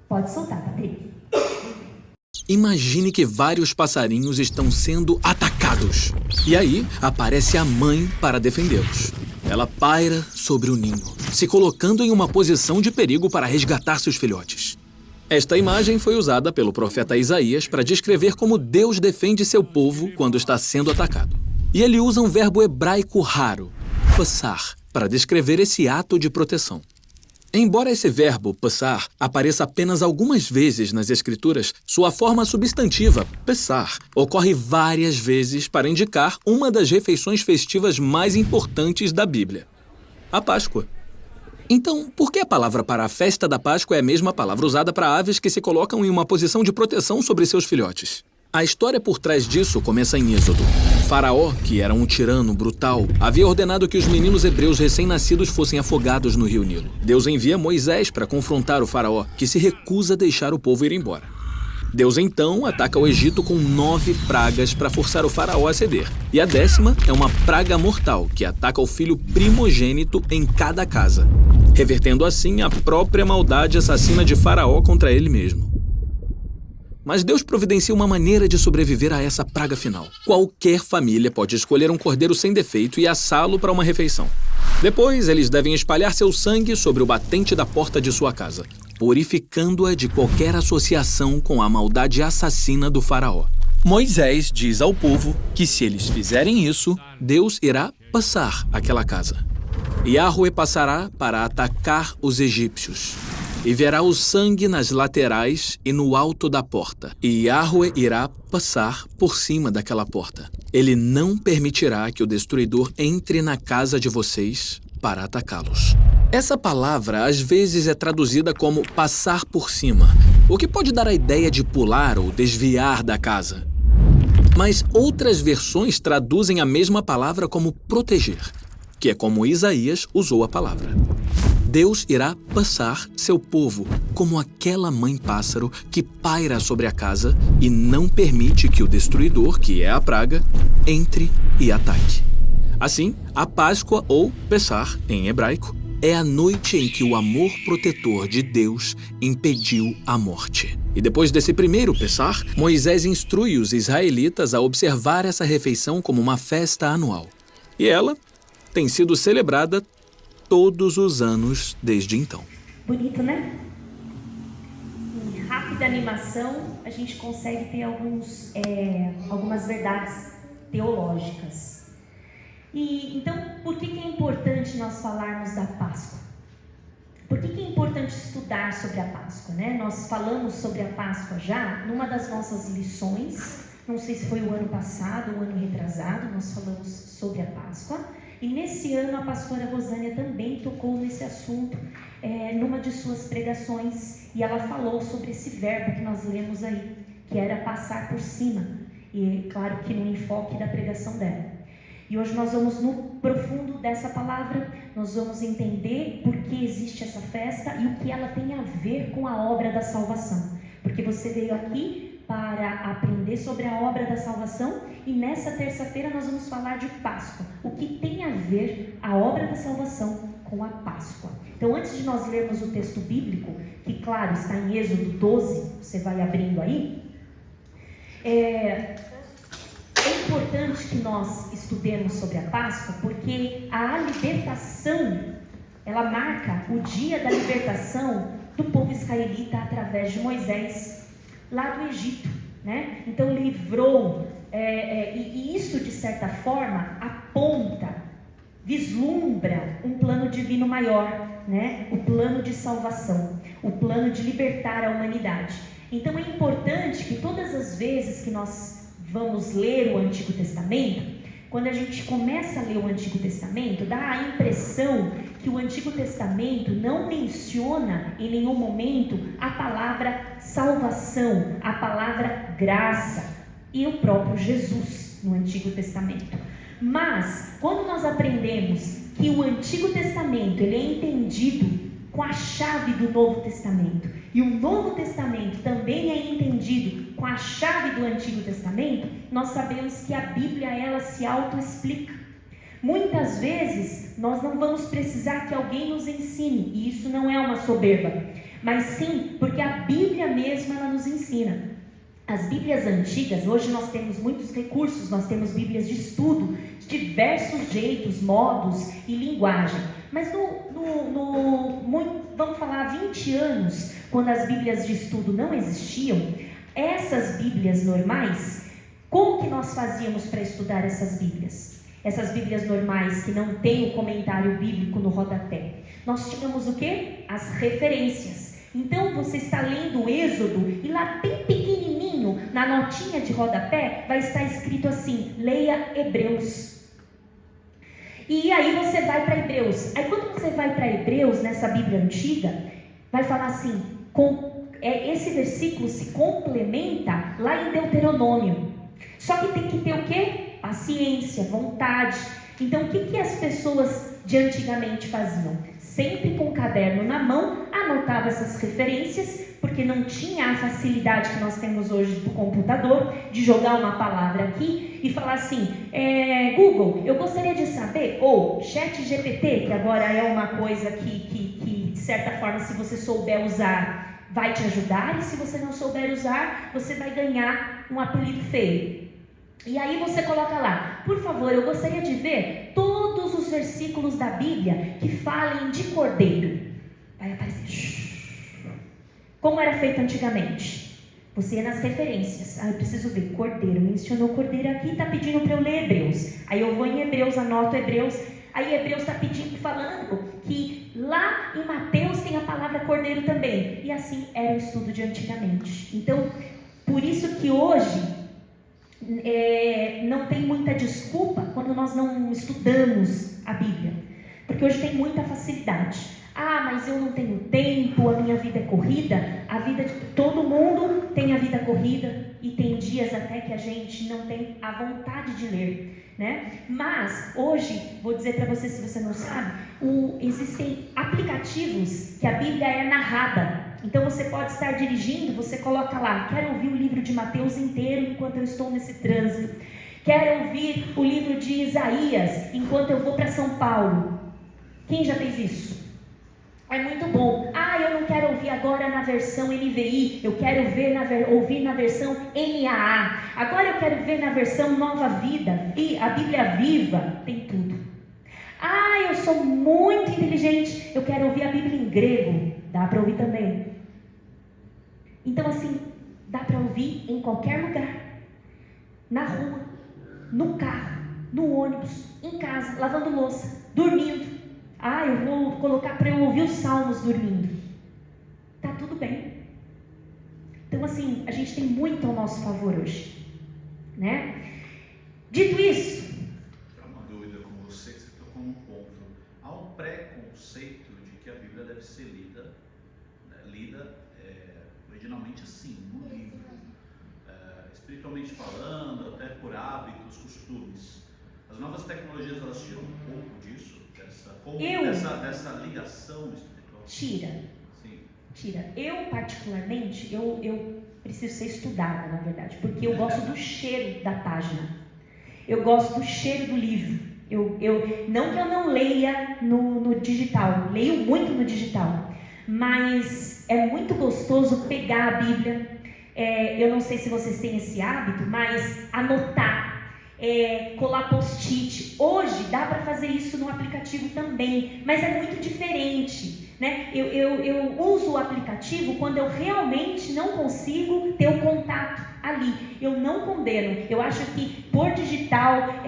Pode soltar, Patrick. Imagine que vários passarinhos estão sendo atacados. E aí, aparece a mãe para defendê-los. Ela paira sobre o ninho, se colocando em uma posição de perigo para resgatar seus filhotes. Esta imagem foi usada pelo profeta Isaías para descrever como Deus defende seu povo quando está sendo atacado. E ele usa um verbo hebraico raro, passar, para descrever esse ato de proteção. Embora esse verbo, passar, apareça apenas algumas vezes nas Escrituras, sua forma substantiva, passar, ocorre várias vezes para indicar uma das refeições festivas mais importantes da Bíblia, a Páscoa. Então, por que a palavra para a festa da Páscoa é a mesma palavra usada para aves que se colocam em uma posição de proteção sobre seus filhotes? A história por trás disso começa em Êxodo. Faraó, que era um tirano brutal, havia ordenado que os meninos hebreus recém-nascidos fossem afogados no rio Nilo. Deus envia Moisés para confrontar o faraó, que se recusa a deixar o povo ir embora. Deus então ataca o Egito com 9 pragas para forçar o faraó a ceder. E a 10ª é uma praga mortal, que ataca o filho primogênito em cada casa, revertendo assim a própria maldade assassina de Faraó contra ele mesmo. Mas Deus providencia uma maneira de sobreviver a essa praga final. Qualquer família pode escolher um cordeiro sem defeito e assá-lo para uma refeição. Depois, eles devem espalhar seu sangue sobre o batente da porta de sua casa, purificando-a de qualquer associação com a maldade assassina do faraó. Moisés diz ao povo que se eles fizerem isso, Deus irá passar aquela casa. Yahweh passará para atacar os egípcios. E verá o sangue nas laterais e no alto da porta. E Yahweh irá passar por cima daquela porta. Ele não permitirá que o destruidor entre na casa de vocês para atacá-los. Essa palavra às vezes é traduzida como passar por cima, o que pode dar a ideia de pular ou desviar da casa. Mas outras versões traduzem a mesma palavra como proteger, que é como Isaías usou a palavra. Deus irá passar seu povo como aquela mãe-pássaro que paira sobre a casa e não permite que o destruidor, que é a praga, entre e ataque. Assim, a Páscoa, ou Pessar, em hebraico, é a noite em que o amor protetor de Deus impediu a morte. E depois desse primeiro Pessar, Moisés instrui os israelitas a observar essa refeição como uma festa anual. E ela tem sido celebrada todos os anos desde então. Bonito, né? Em rápida animação, a gente consegue ter algumas verdades teológicas. E então, por que é importante nós falarmos da Páscoa? Por que é importante estudar sobre a Páscoa, né? Nós falamos sobre a Páscoa já numa das nossas lições. Não sei se foi o ano passado ou o ano retrasado, nós falamos sobre a Páscoa. E nesse ano a pastora Rosânia também tocou nesse assunto numa de suas pregações. E ela falou sobre esse verbo que nós lemos aí, que era passar por cima. E claro que no enfoque da pregação dela. E hoje nós vamos no profundo dessa palavra, nós vamos entender por que existe essa festa e o que ela tem a ver com a obra da salvação. Porque você veio aqui para aprender sobre a obra da salvação e nessa terça-feira nós vamos falar de Páscoa. O que tem a ver a obra da salvação com a Páscoa. Então, antes de nós lermos o texto bíblico, que claro está em Êxodo 12, você vai abrindo aí, é importante que nós estudemos sobre a Páscoa, porque a libertação, ela marca o dia da libertação do povo israelita através de Moisés, lá do Egito, né? Então livrou, e isso de certa forma aponta, vislumbra um plano divino maior, né? O plano de salvação, o plano de libertar a humanidade. Então é importante que todas as vezes que nós vamos ler o Antigo Testamento, quando a gente começa a ler o Antigo Testamento, dá a impressão que o Antigo Testamento não menciona em nenhum momento a palavra salvação, a palavra graça e o próprio Jesus no Antigo Testamento. Mas, quando nós aprendemos que o Antigo Testamento ele é entendido com a chave do Novo Testamento e o Novo Testamento também é entendido com a chave do Antigo Testamento, nós sabemos que a Bíblia ela se autoexplica. Muitas vezes nós não vamos precisar que alguém nos ensine, e isso não é uma soberba, mas sim porque a Bíblia mesma ela nos ensina. As Bíblias antigas, hoje nós temos muitos recursos, nós temos Bíblias de estudo, de diversos jeitos, modos e linguagem. Mas vamos falar, há 20 anos, quando as Bíblias de estudo não existiam, essas Bíblias normais, como que nós fazíamos para estudar essas Bíblias? Essas Bíblias normais que não têm o comentário bíblico no rodapé. Nós tínhamos o quê? As referências. Então você está lendo o Êxodo e lá bem pequenininho, na notinha de rodapé, vai estar escrito assim: leia Hebreus. E aí você vai para Hebreus. Aí quando você vai para Hebreus, nessa Bíblia antiga, vai falar assim, esse versículo se complementa lá em Deuteronômio. Só que tem que ter o quê? Paciência, vontade. Então o que as pessoas de antigamente faziam? Sempre com o caderno na mão, anotava essas referências, porque não tinha a facilidade que nós temos hoje do computador, de jogar uma palavra aqui e falar assim, Google, eu gostaria de saber, ou ChatGPT, que agora é uma coisa que de certa forma, se você souber usar, vai te ajudar, e se você não souber usar, você vai ganhar um apelido feio. E aí você coloca lá, por favor, eu gostaria de ver todos os versículos da Bíblia que falem de cordeiro. Vai aparecer. Como era feito antigamente? Você ia nas referências. Eu preciso ver cordeiro, mencionou cordeiro aqui, está pedindo para eu ler Hebreus. Aí eu vou em Hebreus, anoto Hebreus. Aí Hebreus está pedindo, falando que lá em Mateus tem a palavra cordeiro também. E assim era o estudo de antigamente. Então, por isso que hoje não tem muita desculpa quando nós não estudamos a Bíblia, porque hoje tem muita facilidade. Mas eu não tenho tempo, a minha vida é corrida. A vida de todo mundo tem a vida corrida, e tem dias até que a gente não tem a vontade de ler, né? Mas hoje, vou dizer para você, se você não sabe, existem aplicativos que a Bíblia é narrada. Então você pode estar dirigindo, você coloca lá, quero ouvir o livro de Mateus inteiro enquanto eu estou nesse trânsito. Quero ouvir o livro de Isaías enquanto eu vou para São Paulo. Quem já fez isso? É muito bom. Eu não quero ouvir agora na versão NVI, eu quero ouvir na versão NAA. Agora eu quero ver na versão Nova Vida, e a Bíblia Viva tem tudo. Eu sou muito inteligente, eu quero ouvir a Bíblia em grego. Dá para ouvir também. Então assim, dá para ouvir em qualquer lugar. Na rua, no carro, no ônibus, em casa, lavando louça, dormindo. Eu vou colocar para eu ouvir os salmos dormindo. Tá tudo bem. Então assim, a gente tem muito ao nosso favor hoje, né? Dito isso, uma dúvida com você, que você tocou num ponto. Há um preconceito de que a Bíblia deve ser lida originalmente assim, no livro, espiritualmente falando, até por hábitos, costumes. As novas tecnologias, elas tiram um pouco disso, dessa ligação espiritual? Tira. Sim. Tira. Eu particularmente, eu preciso ser estudada, na verdade, porque eu gosto do cheiro da página. Eu gosto do cheiro do livro. Não que eu não leia no digital, leio muito no digital, mas é muito gostoso pegar a Bíblia. Eu não sei se vocês têm esse hábito, mas anotar, colar post-it. Hoje dá para fazer isso no aplicativo também, mas é muito diferente, né? Eu uso o aplicativo quando eu realmente não consigo ter o contato ali. Eu não condeno. Eu acho que por digital,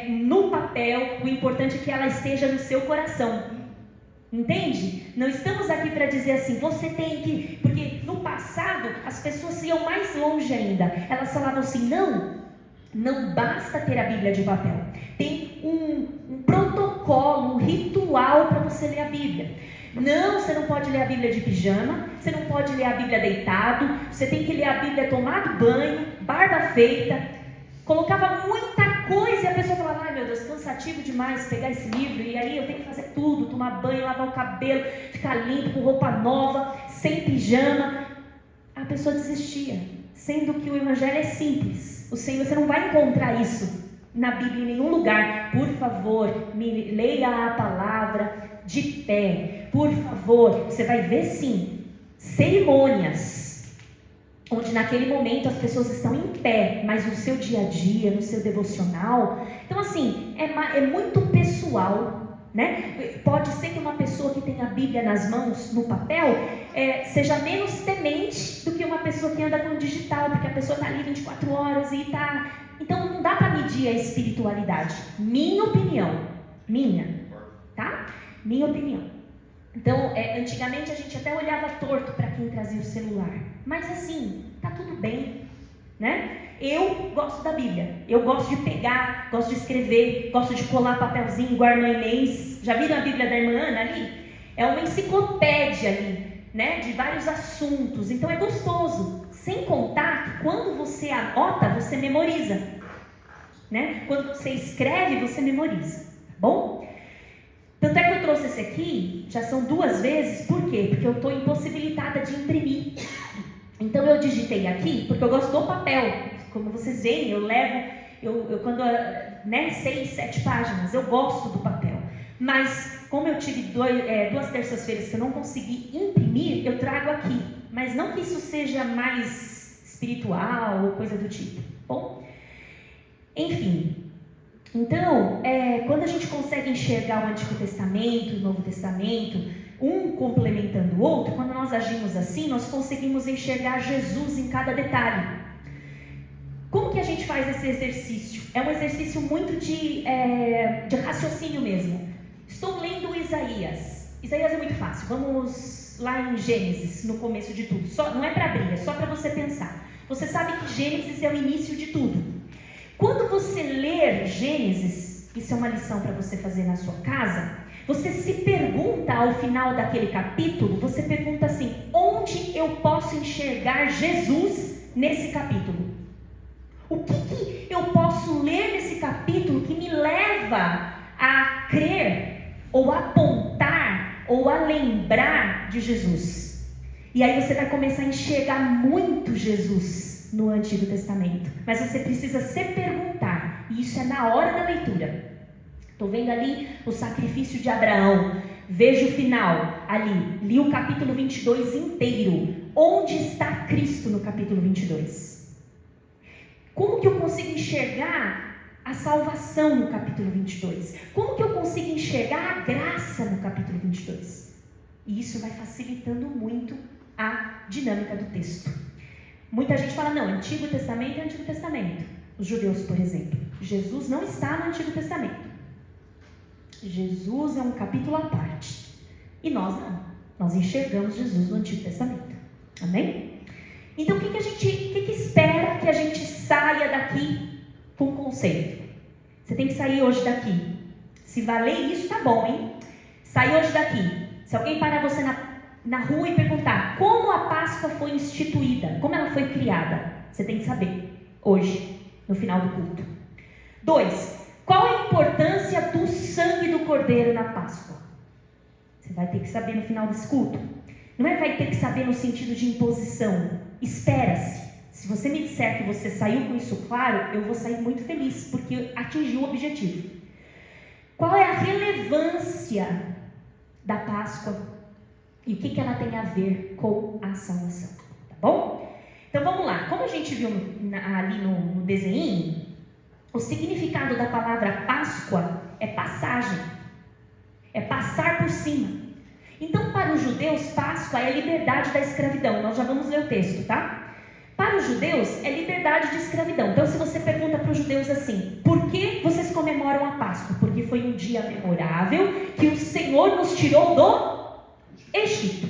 no papel, o importante é que ela esteja no seu coração. Entende? Não estamos aqui para dizer assim, você tem que... Porque no passado, as pessoas iam mais longe ainda. Elas falavam assim, não basta ter a Bíblia de papel. Tem um protocolo, um ritual para você ler a Bíblia. Não, você não pode ler a Bíblia de pijama, você não pode ler a Bíblia deitado, você tem que ler a Bíblia tomado banho, barba feita. Colocava muita coisa e a pessoa falava, ai meu Deus, cansativo demais pegar esse livro, e aí eu tenho que fazer tudo, tomar banho, lavar o cabelo, ficar limpo, com roupa nova, sem pijama. A pessoa desistia, sendo que o Evangelho é simples. Você não vai encontrar isso na Bíblia em nenhum lugar. Por favor, leia a palavra de pé. Por favor, você vai ver sim cerimônias, onde naquele momento as pessoas estão em pé, mas no seu dia a dia, no seu devocional. Então assim, é muito pessoal, né? Pode ser que uma pessoa que tem a Bíblia nas mãos, no papel, seja menos temente do que uma pessoa que anda com o digital, porque a pessoa está ali 24 horas e está... Então não dá para medir a espiritualidade. Minha opinião, tá? Minha opinião. Então, antigamente a gente até olhava torto para quem trazia o celular, mas assim, tá tudo bem, né? Eu gosto da Bíblia, eu gosto de pegar, gosto de escrever, gosto de colar papelzinho igual a irmã Inês. Já viram a Bíblia da irmã Ana ali? É uma enciclopédia ali, né? De vários assuntos, então é gostoso. Sem contar que quando você anota, você memoriza, né? Quando você escreve, você memoriza, tá bom? Tanto é que eu trouxe esse aqui, já são 2 vezes, por quê? Porque eu estou impossibilitada de imprimir. Então eu digitei aqui, porque eu gosto do papel. Como vocês veem, eu levo, quando, né, 6, 7 páginas, eu gosto do papel. Mas como eu tive 2 terças-feiras que eu não consegui imprimir, eu trago aqui. Mas não que isso seja mais espiritual ou coisa do tipo. Bom, enfim... Então, quando a gente consegue enxergar o Antigo Testamento e o Novo Testamento, um complementando o outro, quando nós agimos assim, nós conseguimos enxergar Jesus em cada detalhe. Como que a gente faz esse exercício? É um exercício muito de raciocínio mesmo. Estou lendo Isaías. Isaías é muito fácil. Vamos lá em Gênesis, no começo de tudo. Não é para abrir, é só para você pensar. Você sabe que Gênesis é o início de tudo. Quando você ler Gênesis, isso é uma lição para você fazer na sua casa, você se pergunta ao final daquele capítulo, você pergunta assim, onde eu posso enxergar Jesus nesse capítulo? O que eu posso ler nesse capítulo que me leva a crer, ou a apontar, ou a lembrar de Jesus? E aí você vai começar a enxergar muito Jesus no Antigo Testamento, mas você precisa se perguntar, e isso é na hora da leitura. Estou vendo ali o sacrifício de Abraão, vejo o final ali, li o capítulo 22 inteiro. Onde está Cristo no capítulo 22? Como que eu consigo enxergar a salvação no capítulo 22? Como que eu consigo enxergar a graça no capítulo 22? E isso vai facilitando muito a dinâmica do texto. Muita gente fala, não, Antigo Testamento é Antigo Testamento. Os judeus, por exemplo. Jesus não está no Antigo Testamento. Jesus é um capítulo à parte. E nós não. Nós enxergamos Jesus no Antigo Testamento. Amém? Então, o que espera que a gente saia daqui com conceito? Você tem que sair hoje daqui. Se valer isso, tá bom, hein? Sai hoje daqui. Se alguém parar você na rua e perguntar como a Páscoa foi instituída, como ela foi criada, você tem que saber hoje, no final do culto. 2, qual a importância do sangue do Cordeiro na Páscoa? Você vai ter que saber no final desse culto. Não vai ter que saber no sentido de imposição. Espera-se. Se você me disser que você saiu com isso claro, eu vou sair muito feliz, porque atingiu o objetivo. Qual é a relevância da Páscoa? E o que ela tem a ver com a salvação, tá bom? Então vamos lá, como a gente viu ali no desenho, o significado da palavra Páscoa é passagem, é passar por cima. Então para os judeus, Páscoa é a liberdade da escravidão, nós já vamos ler o texto, tá? Para os judeus é liberdade de escravidão. Então se você pergunta para os judeus assim, por que vocês comemoram a Páscoa? Porque foi um dia memorável que o Senhor nos tirou do Egito.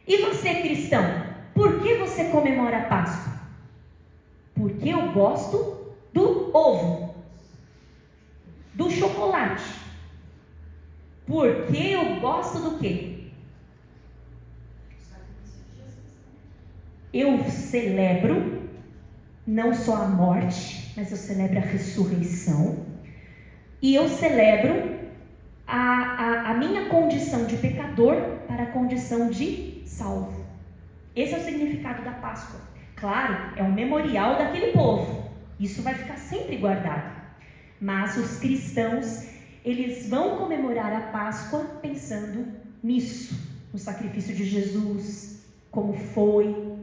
E você, cristão, por que você comemora a Páscoa? Porque eu gosto do ovo, do chocolate. Porque eu gosto do quê? Eu celebro não só a morte, mas eu celebro a ressurreição. E eu celebro a minha condição de pecador para a condição de salvo. Esse é o significado da Páscoa. Claro, é um memorial daquele povo. Isso vai ficar sempre guardado. Mas os cristãos, eles vão comemorar a Páscoa pensando nisso, no sacrifício de Jesus, como foi.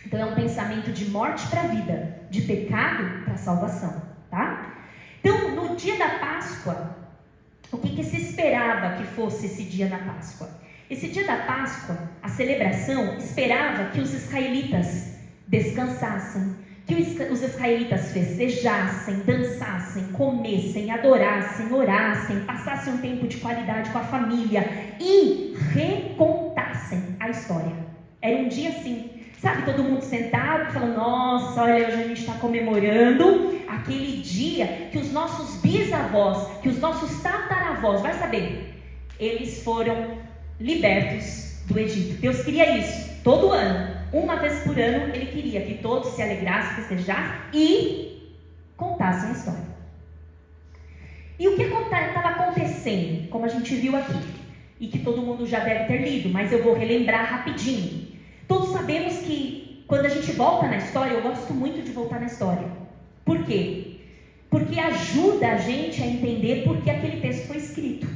Então é um pensamento de morte para a vida, de pecado para a salvação, tá? Então, no dia da Páscoa, o que se esperava que fosse esse dia da Páscoa? Esse dia da Páscoa, a celebração esperava que os israelitas descansassem, que os israelitas festejassem, dançassem, comessem, adorassem, orassem, passassem um tempo de qualidade com a família e recontassem a história. Era um dia assim, sabe, todo mundo sentado, falando, nossa, olha, hoje a gente está comemorando aquele dia que os nossos bisavós, que os nossos tataravós, vai saber, eles foram libertos do Egito. Deus queria isso, todo ano, uma vez por ano, Ele queria que todos se alegrassem, festejassem e contassem a história. E o que estava acontecendo, como a gente viu aqui, e que todo mundo já deve ter lido, mas eu vou relembrar rapidinho. Todos sabemos que quando a gente volta na história, eu gosto muito de voltar na história. Por quê? Porque ajuda a gente a entender por que aquele texto foi escrito,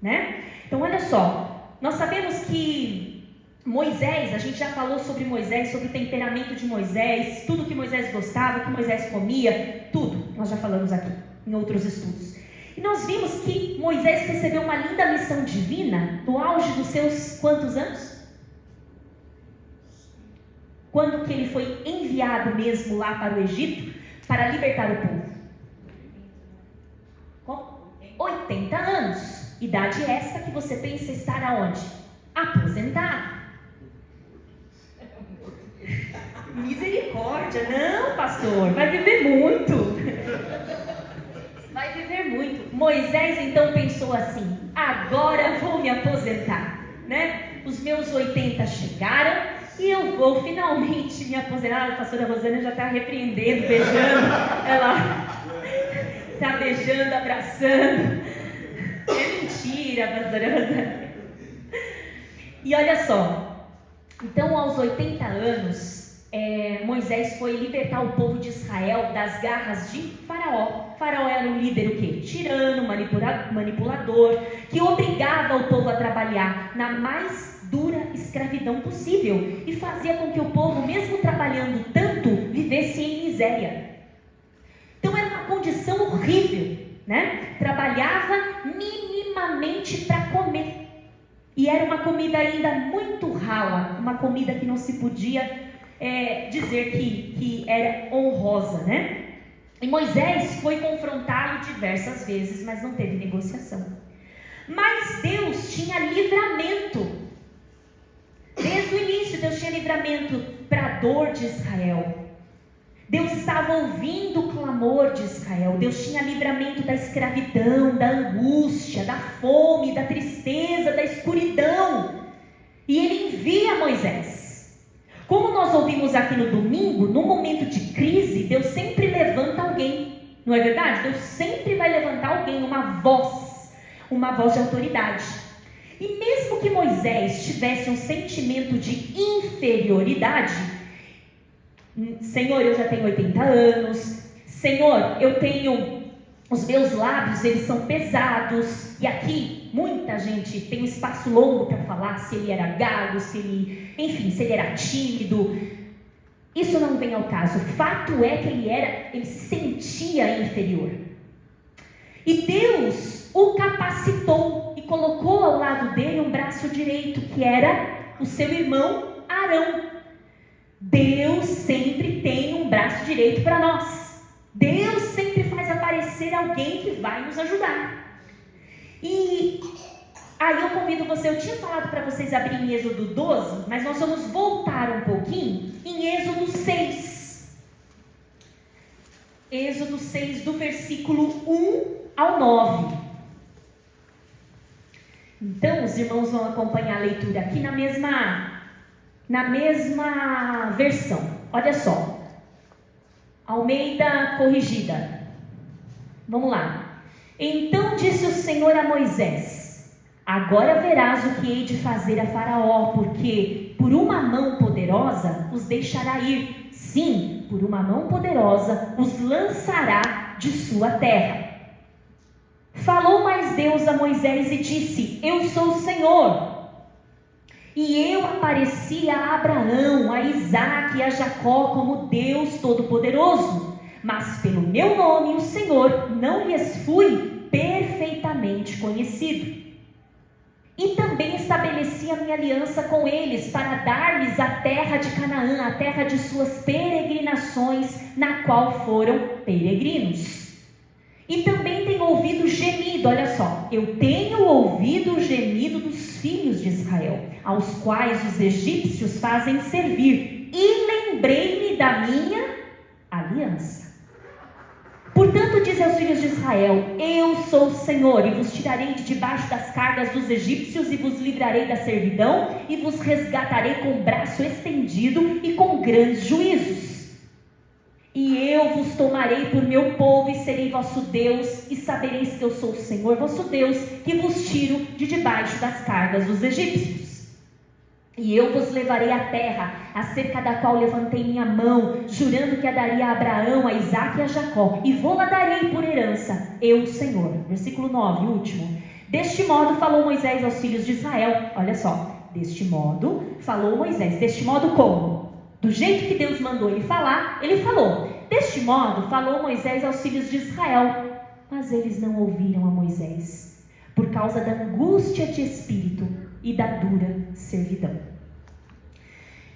né? Então olha só, nós sabemos que Moisés, a gente já falou sobre Moisés, sobre o temperamento de Moisés, tudo que Moisés gostava, que Moisés comia, tudo, nós já falamos aqui, em outros estudos. E nós vimos que Moisés recebeu uma linda missão divina no auge dos seus quantos anos? Quando que ele foi enviado mesmo lá para o Egito para libertar o povo? Com 80 anos. Idade esta que você pensa estar aonde? Aposentado. Misericórdia, não, pastor, vai viver muito. Vai viver muito. Moisés então pensou assim, agora vou me aposentar, né? Os meus 80 chegaram e eu vou finalmente me aposentar. A pastora Rosana já está repreendendo, beijando, ela está beijando, abraçando. É mentira, pastora Rosana. E olha só, então aos 80 anos, Moisés foi libertar o povo de Israel das garras de Faraó. Faraó era um líder o quê? Tirano, manipulador, que obrigava o povo a trabalhar na mais dura escravidão possível e fazia com que o povo, mesmo trabalhando tanto, vivesse em miséria. Então era uma condição horrível, né? Trabalhava minimamente para comer. E era uma comida ainda muito rala, uma comida que não se podia dizer que era honrosa, né? E Moisés foi confrontá-lo diversas vezes, mas não teve negociação. Mas Deus tinha livramento. Desde o início, Deus tinha livramento para a dor de Israel. Deus estava ouvindo o clamor de Israel. Deus tinha livramento da escravidão, da angústia, da fome, da tristeza, da escuridão. E Ele envia Moisés. Como nós ouvimos aqui no domingo, no momento de crise, Deus sempre levanta alguém. Não é verdade? Deus sempre vai levantar alguém, uma voz de autoridade. E mesmo que Moisés tivesse um sentimento de inferioridade, Senhor, eu já tenho 80 anos, Senhor, eu tenho, os meus lábios, eles são pesados, e aqui muita gente tem um espaço longo para falar se ele era gago, se ele era tímido. Isso não vem ao caso. O fato é que ele se sentia inferior. E Deus o capacitou e colocou ao lado dele um braço direito, que era o seu irmão Arão. Deus sempre tem um braço direito para nós. Deus sempre faz aparecer alguém que vai nos ajudar. E aí eu convido você, eu tinha falado para vocês abrirem em Êxodo 12, mas nós vamos voltar um pouquinho em Êxodo 6. Êxodo 6, do versículo 1 ao 9. Então, os irmãos vão acompanhar a leitura aqui na mesma versão. Olha só. Almeida corrigida. Vamos lá. Então disse o Senhor a Moisés: agora verás o que hei de fazer a Faraó, porque por uma mão poderosa os deixará ir. Sim, por uma mão poderosa os lançará de sua terra. Falou mais Deus a Moisés e disse: eu sou o Senhor. E eu apareci a Abraão, a Isaque e a Jacó como Deus Todo-Poderoso. Mas pelo meu nome, o Senhor, não lhes fui perfeitamente conhecido. E também estabeleci a minha aliança com eles para dar-lhes a terra de Canaã, a terra de suas peregrinações, na qual foram peregrinos. E também tenho ouvido o gemido, olha só, eu tenho ouvido o gemido dos filhos de Israel, aos quais os egípcios fazem servir, e lembrei-me da minha aliança. Portanto, diz aos filhos de Israel: eu sou o Senhor, e vos tirarei de debaixo das cargas dos egípcios, e vos livrarei da servidão, e vos resgatarei com o braço estendido e com grandes juízos. E eu vos tomarei por meu povo, e serei vosso Deus, e sabereis que eu sou o Senhor vosso Deus, que vos tiro de debaixo das cargas dos egípcios. E eu vos levarei à terra, acerca da qual levantei minha mão, jurando que a daria a Abraão, a Isaque e a Jacó, e vou-la darei por herança, eu, o Senhor. Versículo 9, último. Deste modo falou Moisés aos filhos de Israel. Olha só, deste modo falou Moisés. Deste modo como? Do jeito que Deus mandou ele falar, ele falou. Deste modo falou Moisés aos filhos de Israel. Mas eles não ouviram a Moisés, por causa da angústia de espírito e da dura servidão.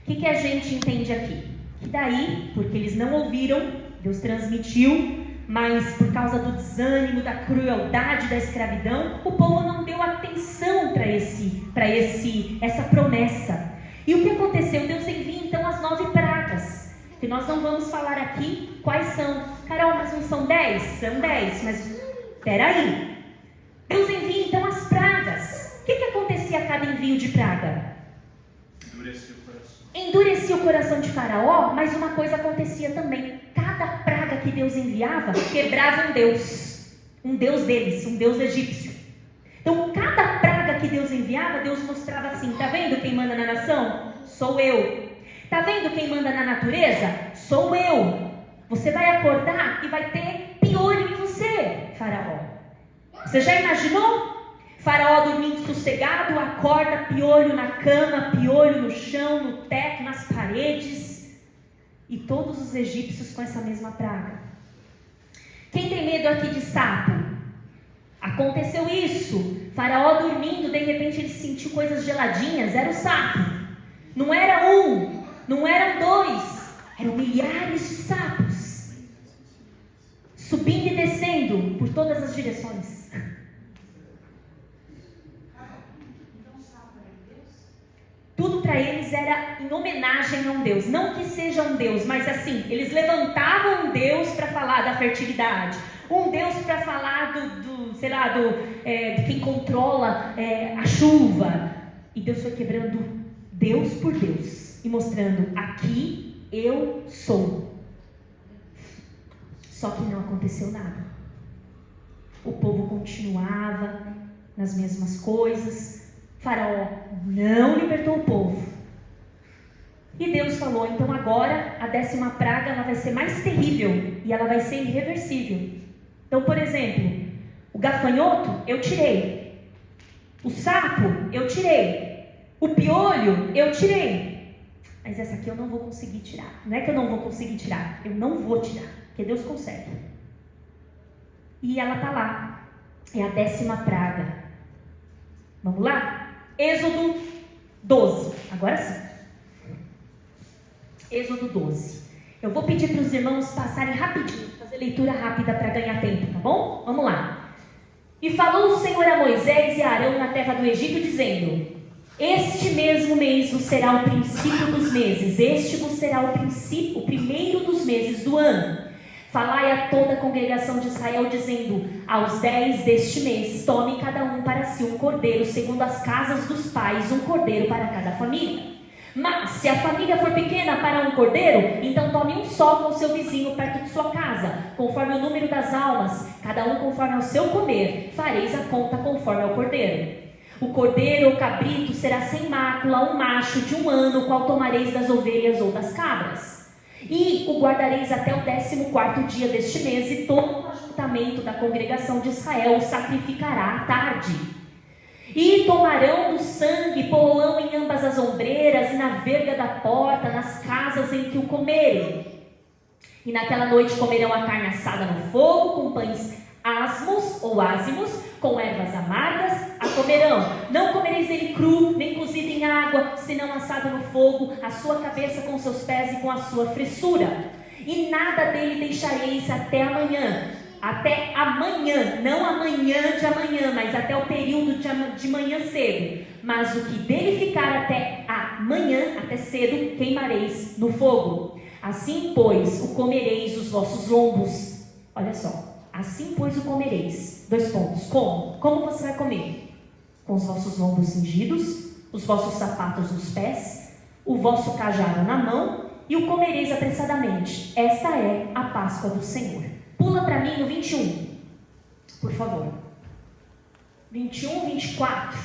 O que a gente entende aqui? Que daí, porque eles não ouviram, Deus transmitiu, mas por causa do desânimo, da crueldade da escravidão, o povo não deu atenção para essa promessa. E o que aconteceu? Deus envia então as 9 pragas, que nós não vamos falar aqui quais são. Carol, mas não são 10? São 10, mas espera aí. Deus envia então as pragas. O que acontecia a cada envio de praga? Endurecia o coração de Faraó, mas uma coisa acontecia também. Cada praga que Deus enviava, quebrava um deus deles, um deus egípcio. Então, cada praga que Deus enviava, Deus mostrava assim: tá vendo quem manda na nação? Sou eu. Tá vendo quem manda na natureza? Sou eu. Você vai acordar e vai ter piolho em você, Faraó. Você já imaginou? Faraó dormindo sossegado, acorda, piolho na cama, piolho no chão, no teto, nas paredes. E todos os egípcios com essa mesma praga. Quem tem medo aqui de sapo? Aconteceu isso. Faraó dormindo, de repente ele sentiu coisas geladinhas, era o sapo. Não era um, não eram 2, eram milhares de sapos. Subindo e descendo por todas as direções. Tudo para eles era em homenagem a um Deus. Não que seja um Deus, mas assim, eles levantavam um Deus para falar da fertilidade. Um Deus para falar de quem controla a chuva. E Deus foi quebrando Deus por Deus. E mostrando, aqui eu sou. Só que não aconteceu nada. O povo continuava nas mesmas coisas. Faraó não libertou o povo. E Deus falou: então agora a 10ª praga ela vai ser mais terrível e ela vai ser irreversível. Então, por exemplo, o gafanhoto eu tirei, o sapo eu tirei, o piolho eu tirei, mas essa aqui eu não vou conseguir tirar. Não é que eu não vou conseguir tirar, eu não vou tirar, porque Deus consegue. E ela está lá, é a 10ª praga. Vamos lá? Êxodo 12, agora sim. Êxodo 12. Eu vou pedir para os irmãos passarem rapidinho, fazer leitura rápida para ganhar tempo, tá bom? Vamos lá. E falou o Senhor a Moisés e a Arão na terra do Egito, dizendo: este mesmo mês vos será o princípio dos meses, este vos será o primeiro dos meses do ano. Falai a toda a congregação de Israel, dizendo: aos 10 deste mês, tome cada um para si um cordeiro, segundo as casas dos pais, um cordeiro para cada família. Mas, se a família for pequena para um cordeiro, então tome um só com o seu vizinho perto de sua casa, conforme o número das almas, cada um conforme ao seu comer, fareis a conta conforme ao cordeiro. O cordeiro ou cabrito será sem mácula, um macho de 1 ano, qual tomareis das ovelhas ou das cabras. E o guardareis até o 14º dia deste mês, e todo o ajuntamento da congregação de Israel o sacrificará à tarde. E tomarão do sangue, pô-lo em ambas as ombreiras e na verga da porta, nas casas em que o comerem. E naquela noite comerão a carne assada no fogo, com pães asmos ou ázimos, com ervas amargas, a comerão. Não comereis dele cru, nem cozido em água, senão assado no fogo, a sua cabeça com seus pés e com a sua fressura. E nada dele deixareis até amanhã. Até amanhã, não amanhã de amanhã, mas até o período de manhã cedo. Mas o que dele ficar até amanhã, até cedo, queimareis no fogo. Assim, pois, o comereis os vossos lombos. Olha só. Assim, pois, o comereis. 2 pontos. Como? Como você vai comer? Com os vossos lombos cingidos, os vossos sapatos nos pés, o vosso cajado na mão, e o comereis apressadamente. Esta é a Páscoa do Senhor. Pula para mim no 21, por favor. 21, 24.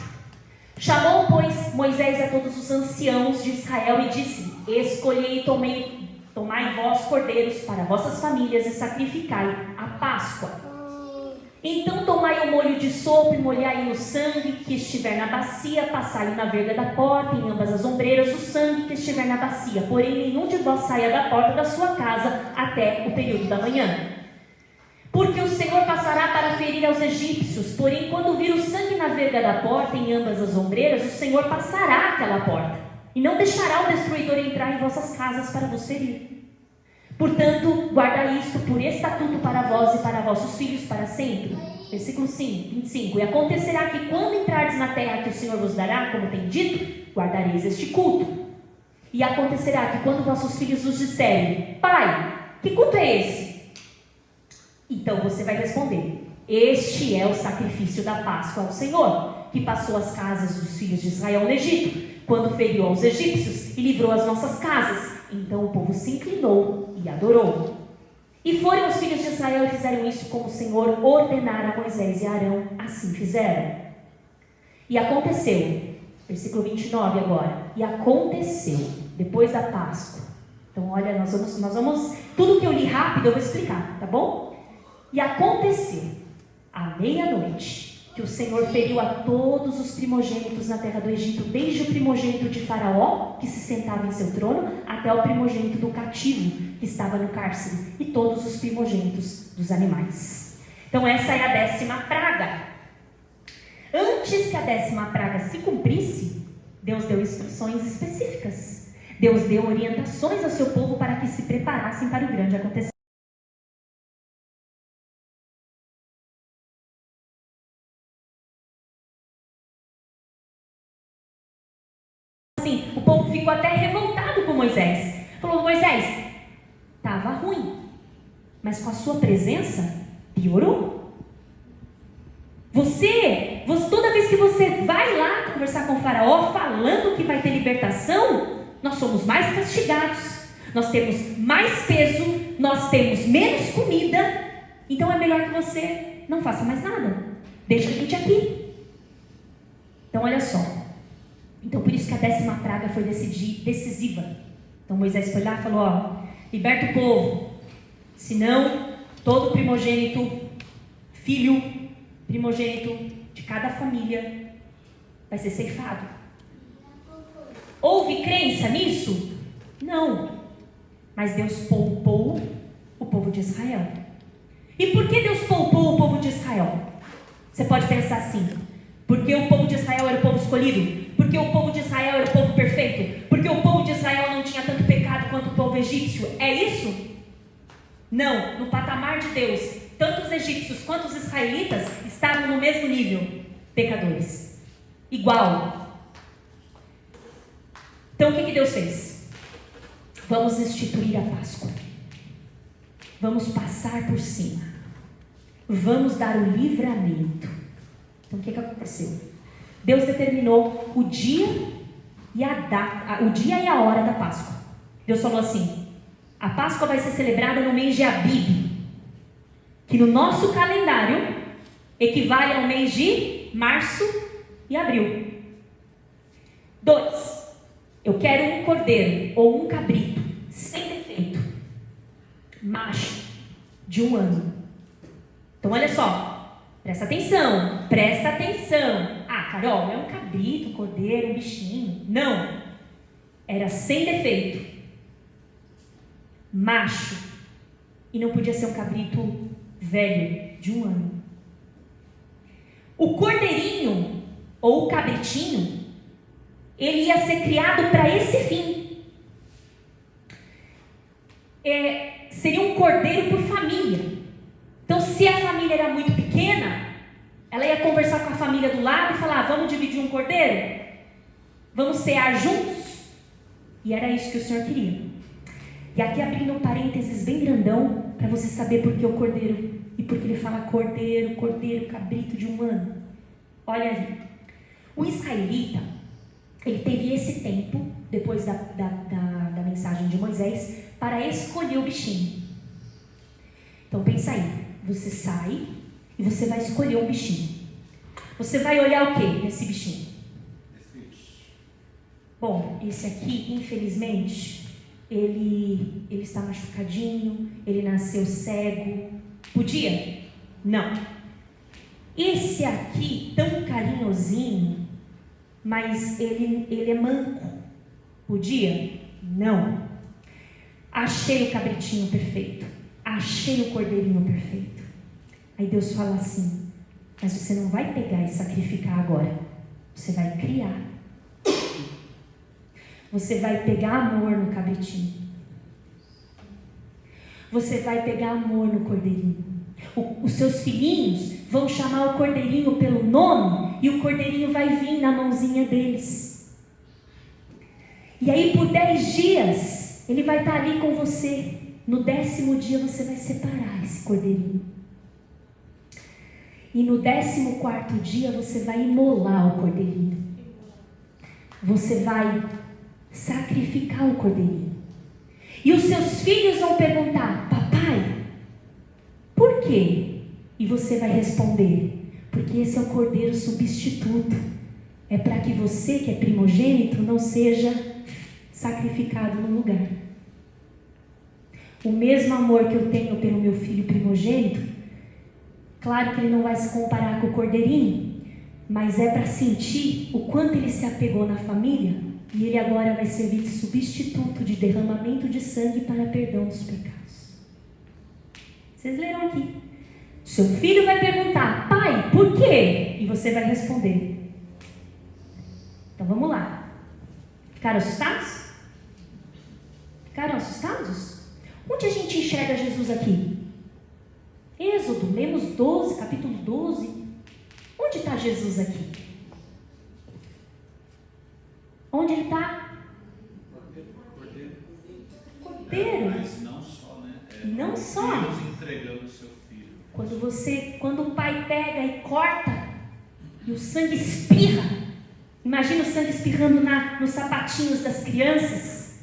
Chamou, pois, Moisés a todos os anciãos de Israel e disse: escolhei e tomai vós cordeiros para vossas famílias e sacrificai a Páscoa. Então tomai o molho de sopa e molhai no sangue que estiver na bacia, passai na verga da porta, em ambas as ombreiras, o sangue que estiver na bacia. Porém, nenhum de vós saia da porta da sua casa até o período da manhã. Porque o Senhor passará para ferir aos egípcios. Porém, quando vir o sangue na verga da porta, em ambas as ombreiras, o Senhor passará aquela porta, e não deixará o destruidor entrar em vossas casas para vos ferir. Portanto, guardai isto por estatuto para vós e para vossos filhos para sempre. Versículo 25. E acontecerá que quando entrardes na terra que o Senhor vos dará, como tem dito, guardareis este culto. E acontecerá que quando vossos filhos vos disserem: Pai, que culto é esse? Então você vai responder: este é o sacrifício da Páscoa ao Senhor, que passou as casas dos filhos de Israel no Egito, quando feriu aos egípcios e livrou as nossas casas. Então o povo se inclinou e adorou. E foram os filhos de Israel e fizeram isso como o Senhor ordenara a Moisés e a Arão, assim fizeram. E aconteceu, versículo 29 agora, e aconteceu, depois da Páscoa. Então olha, nós vamos, tudo que eu li rápido eu vou explicar, tá bom? E aconteceu, à meia-noite, que o Senhor feriu a todos os primogênitos na terra do Egito, desde o primogênito de Faraó, que se sentava em seu trono, até o primogênito do cativo, que estava no cárcere, e todos os primogênitos dos animais. Então essa é a 10ª praga. Antes que a 10ª praga se cumprisse, Deus deu instruções específicas. Deus deu orientações ao seu povo para que se preparassem para o grande acontecimento. Assim, o povo ficou até revoltado com Moisés. Falou: Moisés, estava ruim, mas com a sua presença piorou. Toda vez que você vai lá conversar com o faraó falando que vai ter libertação, nós somos mais castigados, nós temos mais peso, nós temos menos comida. Então é melhor que você não faça mais nada, deixa a gente aqui. Então olha só. Então por isso que a 10ª praga foi decisiva. Então Moisés foi lá e falou: ó, liberta o povo, senão todo primogênito, primogênito de cada família vai ser ceifado. Houve crença nisso? Não. Mas Deus poupou o povo de Israel. E por que Deus poupou o povo de Israel? Você pode pensar assim: porque o povo de Israel era o povo escolhido? Porque o povo de Israel era o povo perfeito? Porque o povo de Israel não tinha tanto pecado quanto o povo egípcio? É isso? Não. No patamar de Deus, tanto os egípcios quanto os israelitas estavam no mesmo nível, pecadores. Igual. Então o que Deus fez? Vamos instituir a Páscoa. Vamos passar por cima. Vamos dar o livramento. Então o que aconteceu? Deus determinou o dia e a hora da Páscoa. Deus falou assim: a Páscoa vai ser celebrada no mês de Abib, que no nosso calendário equivale ao mês de março e abril. 2. Eu quero um cordeiro ou um cabrito sem defeito, macho, de 1 ano. Então olha só, presta atenção. Carol, é um cabrito, um cordeiro, um bichinho. Não. Era sem defeito. Macho. E não podia ser um cabrito velho, de 1 ano. O cordeirinho, ou o cabritinho, ele ia ser criado para esse fim. Seria um cordeiro por família. Então, se a família era muito pequena, ela ia conversar com a família do lado e falar: vamos dividir um cordeiro? Vamos cear juntos? E era isso que o Senhor queria. E aqui abrindo um parênteses bem grandão, para você saber por que o cordeiro, e por que ele fala cordeiro, cordeiro, cabrito de 1 ano. Olha aí. O israelita, ele teve esse tempo, depois da mensagem de Moisés, para escolher o bichinho. Então pensa aí, você sai e você vai escolher um bichinho. Você vai olhar o que nesse bichinho? Bom, esse aqui, infelizmente, ele está machucadinho, ele nasceu cego. Podia? Não. Esse aqui, tão carinhosinho, mas ele é manco. Podia? Não. Achei o cabritinho perfeito. Achei o cordeirinho perfeito. Aí Deus fala assim: mas você não vai pegar e sacrificar agora. Você vai criar. Você vai pegar amor no cabritinho. Você vai pegar amor no cordeirinho. Os seus filhinhos vão chamar o cordeirinho pelo nome e o cordeirinho vai vir na mãozinha deles. E aí por 10 dias ele vai estar ali com você. No 10º dia você vai separar esse cordeirinho. E no 14º dia você vai imolar o cordeirinho. Você vai sacrificar o cordeirinho. E os seus filhos vão perguntar: papai, por quê? E você vai responder: porque esse é o cordeiro substituto. É para que você, que é primogênito, não seja sacrificado no lugar. O mesmo amor que eu tenho pelo meu filho primogênito, claro que ele não vai se comparar com o cordeirinho, mas é para sentir o quanto ele se apegou na família, e ele agora vai servir de substituto de derramamento de sangue para perdão dos pecados. Vocês leram aqui. Seu filho vai perguntar: pai, por quê? E você vai responder. Então vamos lá. Ficaram assustados? Ficaram assustados? Onde a gente enxerga Jesus aqui? Êxodo, lemos 12, capítulo 12. Onde está Jesus aqui? Onde ele está? Cordeiro. Mas não só, né? Não só. Deus entregando o seu filho. Quando o pai pega e corta e o sangue espirra, imagina o sangue espirrando nos sapatinhos das crianças.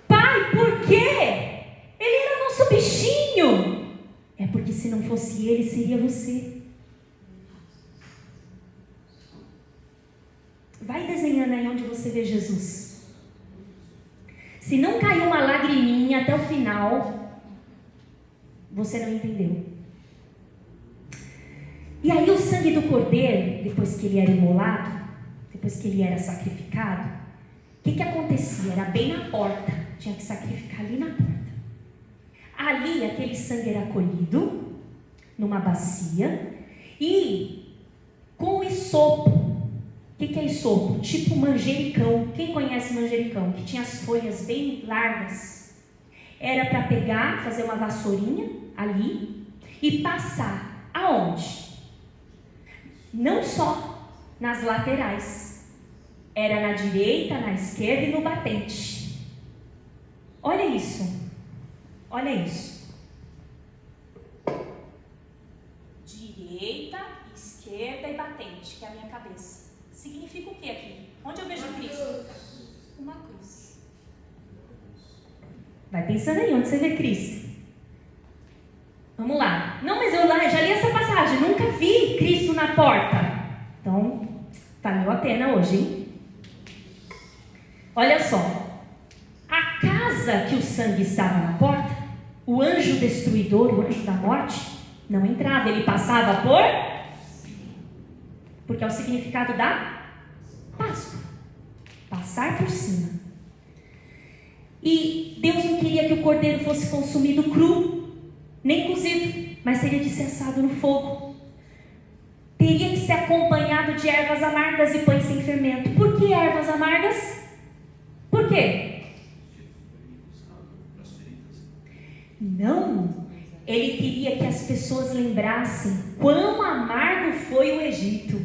Pai, por quê? Ele era nosso bichinho. É porque se não fosse ele, seria você. Vai desenhando aí onde você vê Jesus. Se não caiu uma lagriminha até o final, você não entendeu. E aí o sangue do cordeiro, depois que ele era imolado, depois que ele era sacrificado, o que acontecia? Era bem na porta. Tinha que sacrificar ali na porta. Ali aquele sangue era colhido numa bacia e com esopo. O que é esopo? Tipo manjericão. Quem conhece manjericão? Que tinha as folhas bem largas. Era para pegar, fazer uma vassourinha ali e passar aonde? Não só nas laterais. Era na direita, na esquerda e no batente. Olha isso. Olha isso. Direita, esquerda e batente, que é a minha cabeça. Significa o que aqui? Onde eu vejo Cristo? Uma cruz. Vai pensando aí, onde você vê Cristo? Vamos lá. Não, mas eu já li essa passagem, nunca vi Cristo na porta. Então, valeu a pena hoje, hein? Olha só. A casa que o sangue estava na porta, o anjo destruidor, o anjo da morte, não entrava, ele passava porque é o significado da passar por cima. E Deus não queria que o cordeiro fosse consumido cru, nem cozido, mas teria de ser assado no fogo. Teria que ser acompanhado de ervas amargas e pães sem fermento. Por que ervas amargas? Por quê? Não. Ele queria que as pessoas lembrassem quão amargo foi o Egito.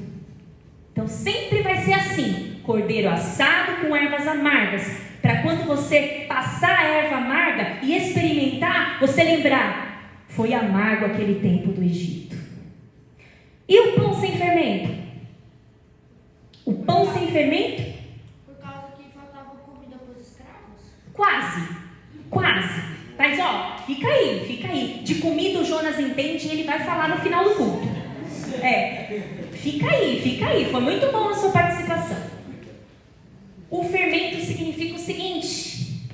Então sempre vai ser assim: cordeiro assado com ervas amargas, para quando você passar a erva amarga e experimentar, você lembrar: foi amargo aquele tempo do Egito. E o pão sem fermento? O pão sem fermento? Por causa que faltava comida para os escravos? Quase. Mas fica aí. De comida o Jonas entende e ele vai falar no final do culto. Fica aí. Foi muito bom a sua participação. O fermento significa o seguinte: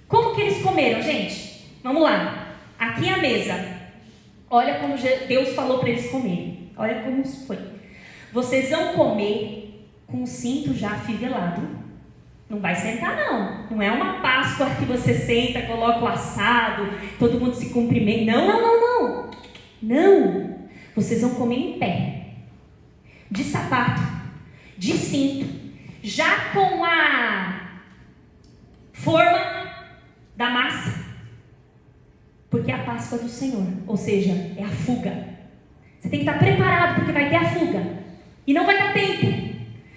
como que eles comeram, gente? Vamos lá. Aqui é a mesa. Olha como Deus falou para eles comerem. Olha como isso foi. Vocês vão comer com o cinto já afivelado. Não vai sentar, não. Não é uma Páscoa que você senta, coloca o assado, todo mundo se cumprimenta. Não. Vocês vão comer em pé, de sapato, de cinto, já com a forma da massa, porque é a Páscoa do Senhor, ou seja, é a fuga. Você tem que estar preparado, porque vai ter a fuga, e não vai dar tempo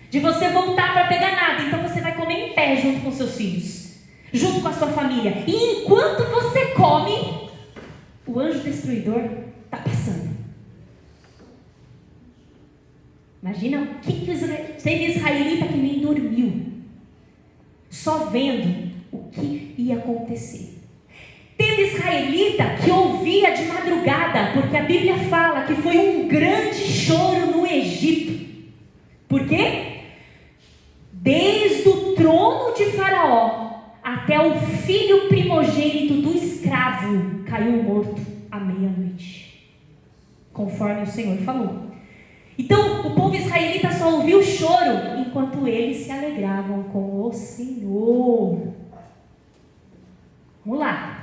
de você voltar para pegar nada. Então você vai comer em pé junto com seus filhos, junto com a sua família. E enquanto você come, o anjo destruidor está passando. Imagina o que teve israelita que nem dormiu, só vendo o que ia acontecer. Teve israelita que ouvia de madrugada, porque a Bíblia fala que foi um grande choro no Egito. Por quê? Desde o trono de Faraó até o filho primogênito do escravo caiu morto à meia-noite, conforme o Senhor falou. Então o povo israelita só ouviu o choro enquanto eles se alegravam com o Senhor. Vamos lá.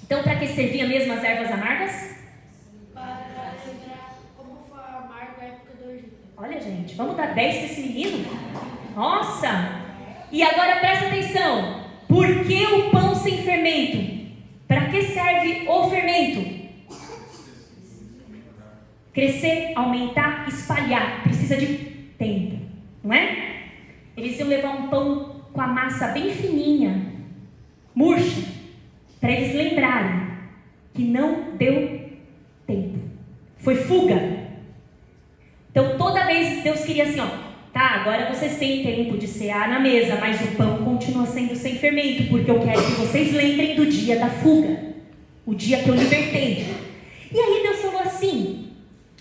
Então, para que serviam mesmo as ervas amargas? Para lembrar como foi amargo a época do Egito. Olha, gente, vamos dar 10 para esse menino? Nossa! E agora presta atenção. Por que o pão sem fermento? Para que serve o fermento? Crescer, aumentar, espalhar. Precisa de tempo, não é? Eles iam levar um pão com a massa bem fininha, murcha, para eles lembrarem que não deu tempo. Foi fuga. Então toda vez Deus queria assim, tá, agora vocês têm tempo de cear na mesa, mas o pão continua sendo sem fermento, porque eu quero que vocês lembrem do dia da fuga, o dia que eu libertei. E aí Deus falou assim: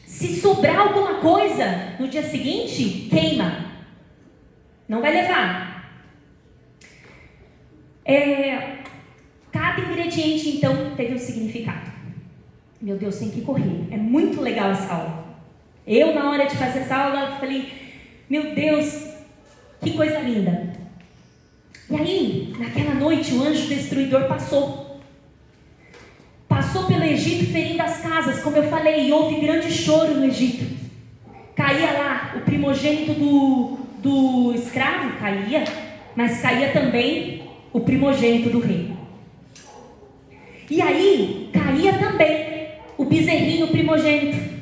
se sobrar alguma coisa no dia seguinte, queima, não vai levar. Cada ingrediente então teve um significado. Meu Deus, tem que correr, é muito legal essa aula. Eu, na hora de fazer essa aula, falei: meu Deus, que coisa linda. E aí, naquela noite, o anjo destruidor passou pelo Egito, ferindo as casas, como eu falei, e houve grande choro no Egito. Caía lá o primogênito do escravo, caía, mas caía também o primogênito do rei. E aí, caía também o bezerrinho primogênito.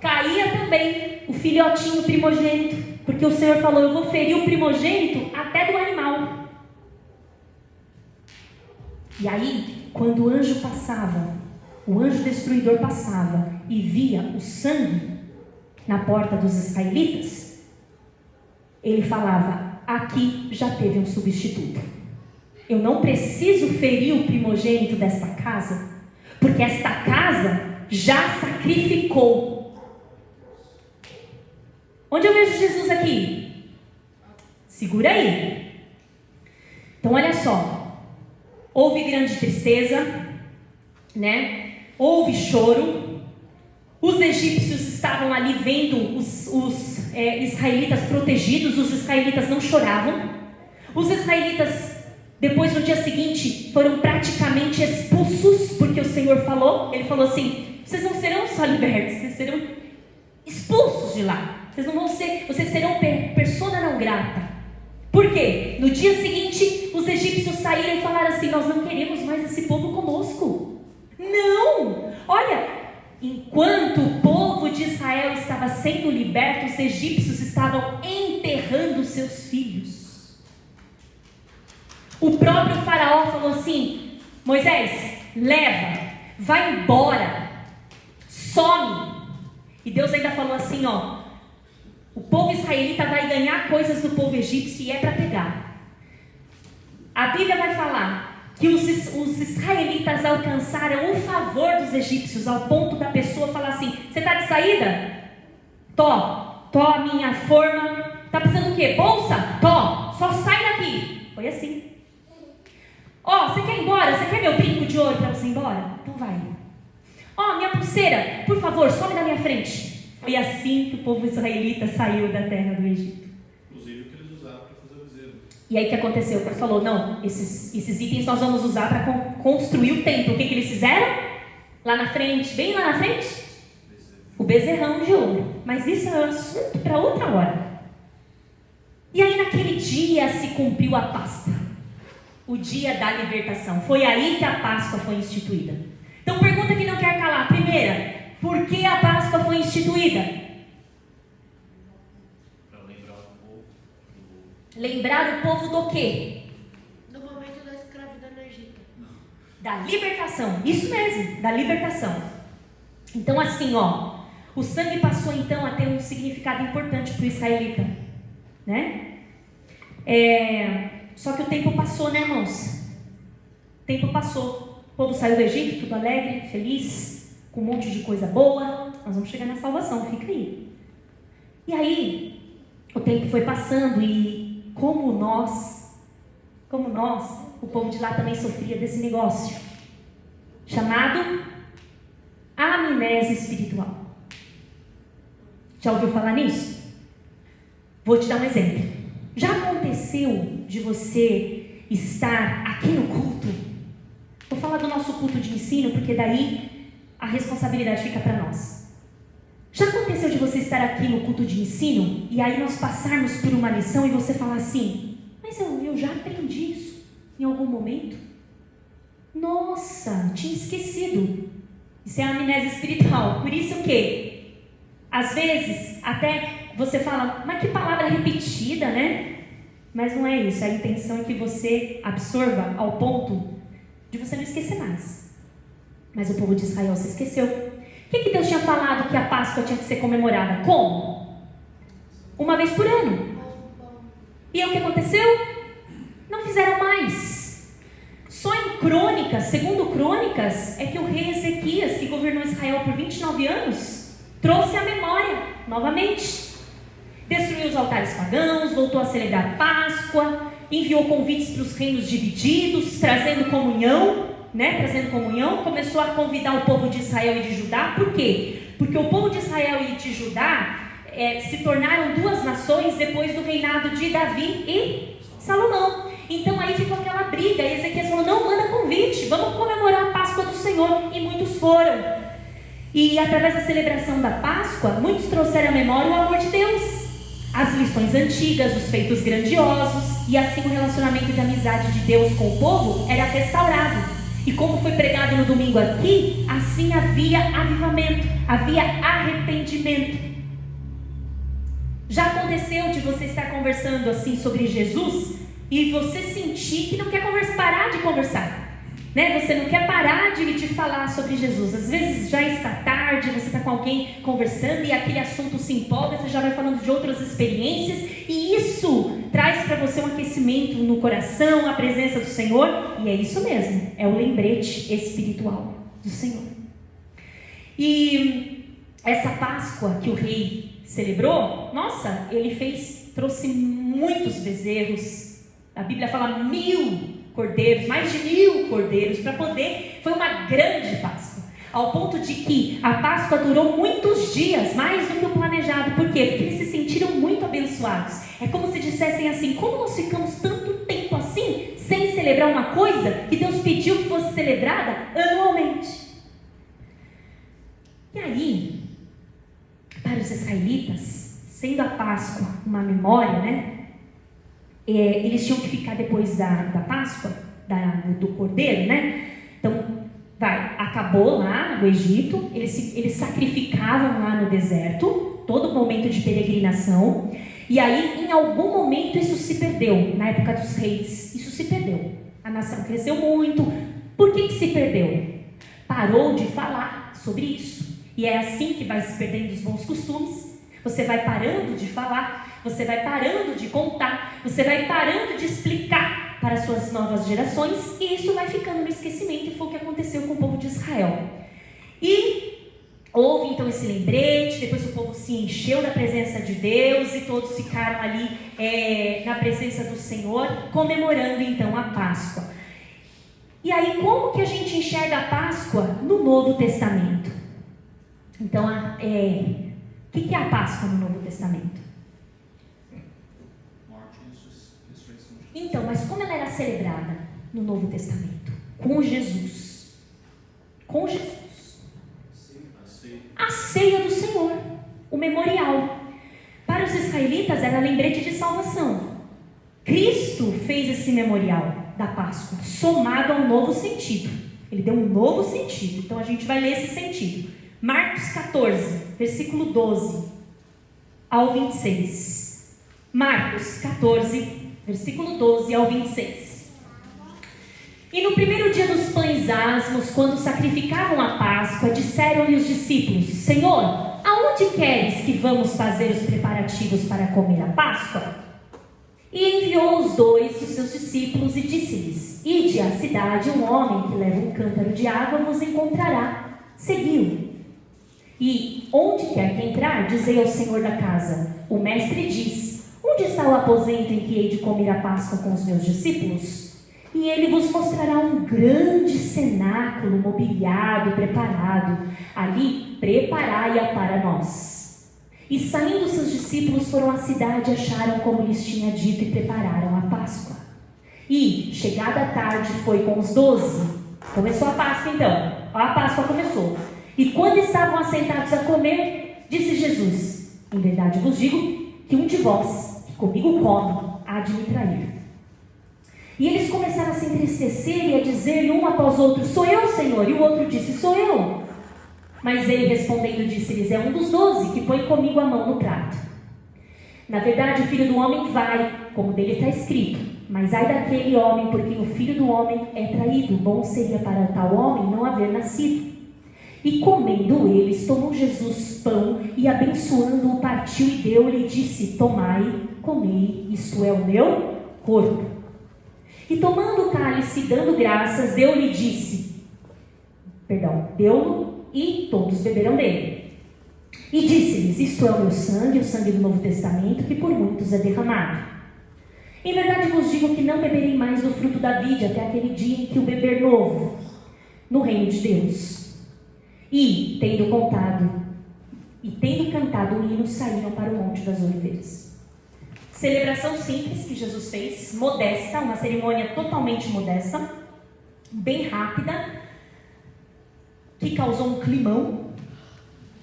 Caía também o filhotinho primogênito, porque o Senhor falou: eu vou ferir o primogênito até do animal. E aí, quando o anjo passava, o anjo destruidor passava e via o sangue na porta dos israelitas, ele falava: aqui já teve um substituto. Eu não preciso ferir o primogênito desta casa, porque esta casa já sacrificou. Onde eu vejo Jesus aqui? Segura aí. Então olha só. Houve grande tristeza, né? Houve choro. Os egípcios estavam ali vendo os israelitas protegidos, os israelitas não choravam. Os israelitas, depois no dia seguinte, foram praticamente expulsos, porque o Senhor falou, ele falou assim: vocês não serão só libertos, vocês serão expulsos de lá. Vocês serão persona não grata. Por quê? No dia seguinte, os egípcios saíram e falaram assim: nós não queremos mais esse povo conosco. Não! Olha, enquanto o povo de Israel estava sendo liberto, os egípcios estavam enterrando seus filhos. O próprio faraó falou assim: Moisés, leva, vai embora, some. E Deus ainda falou assim, ó: o povo israelita vai ganhar coisas do povo egípcio e é para pegar. A Bíblia vai falar que os israelitas alcançaram o favor dos egípcios ao ponto da pessoa falar assim: você está de saída? Tó a minha forma. Tá precisando do quê? Bolsa? Tó, só sai daqui. Foi assim. Você quer ir embora? Você quer meu brinco de ouro para você ir embora? Então vai. Minha pulseira, por favor, some da minha frente. Foi assim que o povo israelita saiu da terra do Egito. Inclusive o que eles usaram para fazer o bezerro. E aí o que aconteceu? Ele falou: não, esses itens nós vamos usar para construir o templo. O que eles fizeram? Lá na frente, bem lá na frente, o bezerrão de ouro. Mas isso é um assunto para outra hora. E aí naquele dia se cumpriu a Páscoa, o dia da libertação. Foi aí que a Páscoa foi instituída. Então pergunta que não quer calar. Primeira, por que a Páscoa foi instituída? Para lembrar o povo Lembrar o povo do quê? No momento da escravidão no Egito. Da libertação. Isso mesmo, da libertação. Então assim, o sangue passou então a ter um significado importante para o israelita, né? Só que o tempo passou, né, irmãos? O tempo passou. O povo saiu do Egito, tudo alegre, feliz, com um monte de coisa boa. Nós vamos chegar na salvação, fica aí. E aí, o tempo foi passando e como nós, o povo de lá também sofria desse negócio chamado amnésia espiritual. Já ouviu falar nisso? Vou te dar um exemplo. Já aconteceu de você estar aqui no culto? Vou falar do nosso culto de ensino, porque daí a responsabilidade fica para nós. Já aconteceu de você estar aqui no culto de ensino e aí nós passarmos por uma lição e você falar assim: mas eu já aprendi isso em algum momento? Nossa, tinha esquecido. Isso é a amnésia espiritual. Por isso que, às vezes, até você fala: mas que palavra repetida, né? Mas não é isso. A intenção é que você absorva ao ponto de você não esquecer mais. Mas o povo de Israel se esqueceu. O que Deus tinha falado que a Páscoa tinha que ser comemorada? Como? Uma vez por ano. E aí o que aconteceu? Não fizeram mais. Só em Crônicas, segundo Crônicas, é que o rei Ezequias, que governou Israel por 29 anos, trouxe a memória novamente. Destruiu os altares pagãos, voltou a celebrar Páscoa, enviou convites para os reinos divididos, trazendo comunhão, começou a convidar o povo de Israel e de Judá. Por quê? Porque o povo de Israel e de Judá se tornaram duas nações depois do reinado de Davi e Salomão. Então aí ficou aquela briga, e Ezequias falou: não, manda convite, vamos comemorar a Páscoa do Senhor. E muitos foram. E através da celebração da Páscoa, muitos trouxeram à memória o amor de Deus, as lições antigas, os feitos grandiosos, e assim o relacionamento de amizade de Deus com o povo era restaurado. E como foi pregado no domingo aqui, assim havia avivamento, havia arrependimento. Já aconteceu de você estar conversando assim sobre Jesus e você sentir que não quer parar de conversar, né? Você não quer parar de falar sobre Jesus. Às vezes já está tarde, você está com alguém conversando e aquele assunto se empolga, você já vai falando de outras experiências, e isso traz para você um aquecimento no coração, a presença do Senhor. E é isso mesmo, é o lembrete espiritual do Senhor. E essa Páscoa que o rei celebrou, nossa, ele trouxe muitos bezerros. A Bíblia fala 1000 cordeiros, mais de 1000 cordeiros, para poder, foi uma grande Páscoa. Ao ponto de que a Páscoa durou muitos dias, mais do que o planejado. Por quê? Porque eles se sentiram muito abençoados. É como se dissessem assim: como nós ficamos tanto tempo assim, sem celebrar uma coisa que Deus pediu que fosse celebrada anualmente? E aí, para os israelitas, sendo a Páscoa uma memória, né? Eles tinham que ficar depois da Páscoa, do Cordeiro, né? Então, acabou lá no Egito, eles sacrificavam lá no deserto, todo momento de peregrinação, e aí em algum momento isso se perdeu, na época dos reis, isso se perdeu. A nação cresceu muito. Por que se perdeu? Parou de falar sobre isso, e é assim que vai se perdendo os bons costumes. Você vai parando de falar, você vai parando de contar, você vai parando de explicar para as suas novas gerações, e isso vai ficando no esquecimento, e foi o que aconteceu com o povo de Israel. E houve então esse lembrete, depois o povo se encheu da presença de Deus, e todos ficaram ali na presença do Senhor, comemorando então a Páscoa. E aí, como que a gente enxerga a Páscoa no Novo Testamento? Então, o que é a Páscoa no Novo Testamento? Então, mas como ela era celebrada no Novo Testamento? Com Jesus. Com Jesus. A ceia do Senhor. O memorial. Para os israelitas era lembrete de salvação. Cristo fez esse memorial da Páscoa, somado a um novo sentido. Ele deu um novo sentido. Então a gente vai ler esse sentido. Marcos 14, versículo 12 ao 26. Marcos 14, versículo 12 ao 26. E no primeiro dia dos pães asmos, quando sacrificavam a Páscoa, disseram-lhe os discípulos: Senhor, aonde queres que vamos fazer os preparativos para comer a Páscoa? E enviou os dois, os seus discípulos, e disse-lhes: Ide à cidade, um homem que leva um cântaro de água vos encontrará. Segui-o. E onde quer que entrar, dizei ao senhor da casa: O mestre diz: Onde está o aposento em que hei de comer a Páscoa com os meus discípulos? E ele vos mostrará um grande cenáculo mobiliado e preparado. Ali preparai-a para nós. E saindo seus discípulos foram à cidade e acharam como lhes tinha dito e prepararam a Páscoa. E, chegada a tarde, foi com os 12. Começou a Páscoa então. A Páscoa começou. E quando estavam assentados a comer, disse Jesus: Em verdade vos digo que um de vós, que comigo come, há de me trair. E eles começaram a se entristecer e a dizer um após outro: Sou eu, Senhor. E o outro disse: Sou eu. Mas ele respondendo disse-lhes: É um dos 12 que põe comigo a mão no prato. Na verdade, o Filho do Homem vai, como dele está escrito. Mas ai daquele homem por quem o Filho do Homem é traído. Bom seria para tal homem não haver nascido. E comendo eles, tomou Jesus pão e abençoando-o partiu e deu-lhe e disse: Tomai, comei, isto é o meu corpo. E tomando o cálice, dando graças, deu-lhe e disse: deu-lhe e todos beberam dele. E disse-lhes: Isto é o meu sangue, o sangue do Novo Testamento, que por muitos é derramado. Em verdade vos digo que não beberei mais do fruto da vide até aquele dia em que o beber novo no reino de Deus. E, tendo cantado um hino, saíram para o Monte das Oliveiras. Celebração simples que Jesus fez, modesta, uma cerimônia totalmente modesta, bem rápida, que causou um climão,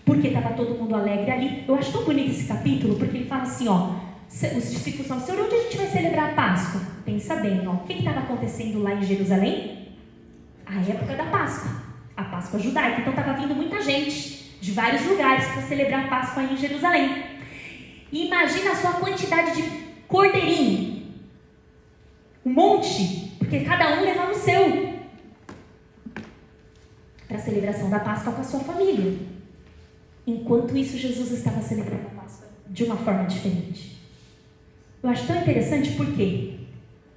porque estava todo mundo alegre ali. Eu acho tão bonito esse capítulo, porque ele fala assim, os discípulos falam: Senhor, onde a gente vai celebrar a Páscoa? Pensa bem, o que estava acontecendo lá em Jerusalém? A época da Páscoa. A Páscoa judaica. Então estava vindo muita gente de vários lugares para celebrar a Páscoa aí em Jerusalém. E imagina a sua quantidade de cordeirinho. Um monte, porque cada um levava o seu para a celebração da Páscoa com a sua família. Enquanto isso, Jesus estava celebrando a Páscoa de uma forma diferente. Eu acho tão interessante porque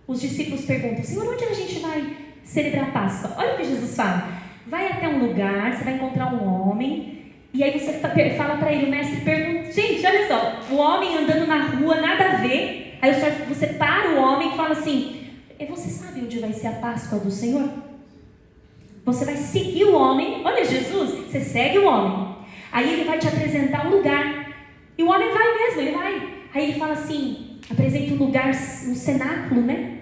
os discípulos perguntam: Senhor, onde a gente vai celebrar a Páscoa? Olha o que Jesus fala: vai até um lugar, você vai encontrar um homem, e aí você fala para ele, o mestre pergunta, gente, olha só, o homem andando na rua, nada a ver, aí você para o homem e fala assim: você sabe onde vai ser a Páscoa do Senhor? Você vai seguir o homem. Olha, Jesus, você segue o homem. Aí ele vai te apresentar um lugar. E o homem vai mesmo, ele vai. Aí ele fala assim, apresenta um lugar, um cenáculo, né?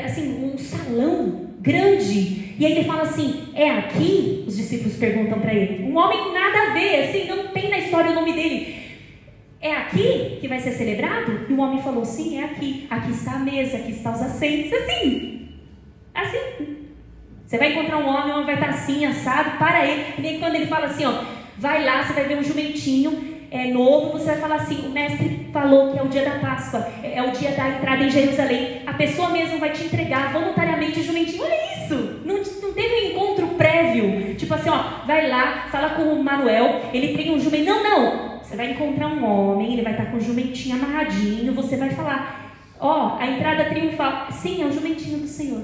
Assim, um salão grande. E aí ele fala assim, é aqui? Os discípulos perguntam para ele. Um homem nada a ver, assim, não tem na história o nome dele. É aqui que vai ser celebrado? E o homem falou, sim, é aqui. Aqui está a mesa, aqui estão os assentos. Assim. Você vai encontrar um homem, o homem vai estar assim, assado, para ele. E nem quando ele fala assim, ó, vai lá, você vai ver um jumentinho novo, você vai falar assim, o mestre falou que é o dia da Páscoa, é o dia da entrada em Jerusalém. A pessoa mesmo vai te entregar voluntariamente o jumentinho. Olha isso! Não teve um encontro prévio. Tipo assim, ó, vai lá, fala com o Manuel, ele tem um jumento. Não! Você vai encontrar um homem, ele vai estar com o jumentinho amarradinho, você vai falar, ó, a entrada triunfal. Sim, é o jumentinho do Senhor.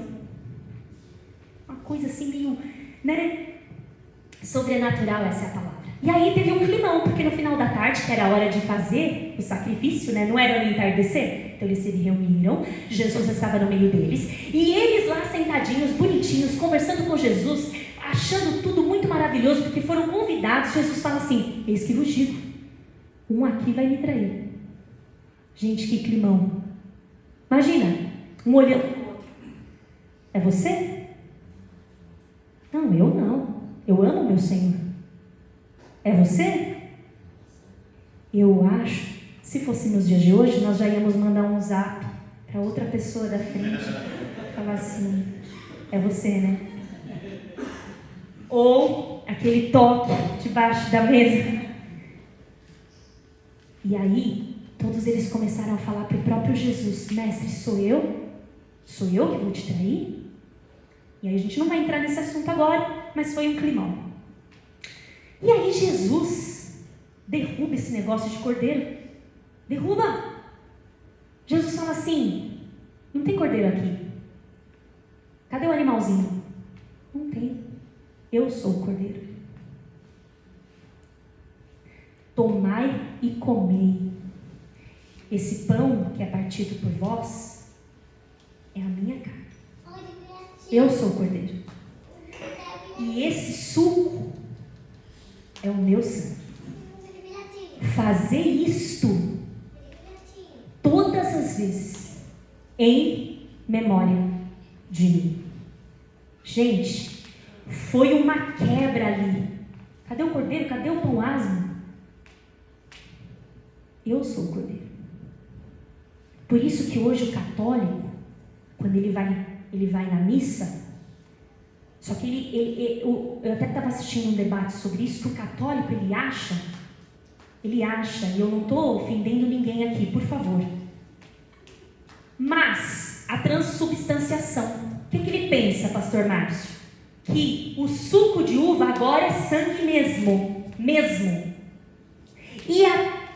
Uma coisa assim meio, né? Sobrenatural, essa é a palavra. E aí teve um climão, porque no final da tarde, que era a hora de fazer o sacrifício, né? Não era no entardecer. Então eles se reuniram, Jesus estava no meio deles, e eles lá sentadinhos, bonitinhos, conversando com Jesus, achando tudo muito maravilhoso, porque foram convidados. Jesus fala assim, eis que vos digo, um aqui vai me trair. Gente, que climão. Imagina, um olhando para o outro. É você? Não, eu não. Eu amo meu Senhor. É você? Eu acho, se fosse nos dias de hoje, nós já íamos mandar um zap para outra pessoa da frente, falar assim, é você, né? Ou aquele toque debaixo da mesa. E aí, todos eles começaram a falar para o próprio Jesus, mestre, sou eu? Sou eu que vou te trair? E aí a gente não vai entrar nesse assunto agora, mas foi um climão. E aí Jesus derruba esse negócio de cordeiro. Derruba. Jesus fala assim, não tem cordeiro aqui. Cadê o animalzinho? Não tem. Eu sou o cordeiro. Tomai e comei. Esse pão que é partido por vós é a minha carne. Eu sou o cordeiro. E esse suco é o meu sangue. Fazer isto todas as vezes em memória de mim. Gente, foi uma quebra ali. Cadê o cordeiro? Cadê o pão asmo? Eu sou o cordeiro. Por isso que hoje o católico, quando ele vai na missa, só que eu até estava assistindo um debate sobre isso, que o católico ele acha, e eu não estou ofendendo ninguém aqui, por favor, mas a transubstanciação, o que ele pensa, pastor Márcio? Que o suco de uva agora é sangue mesmo, e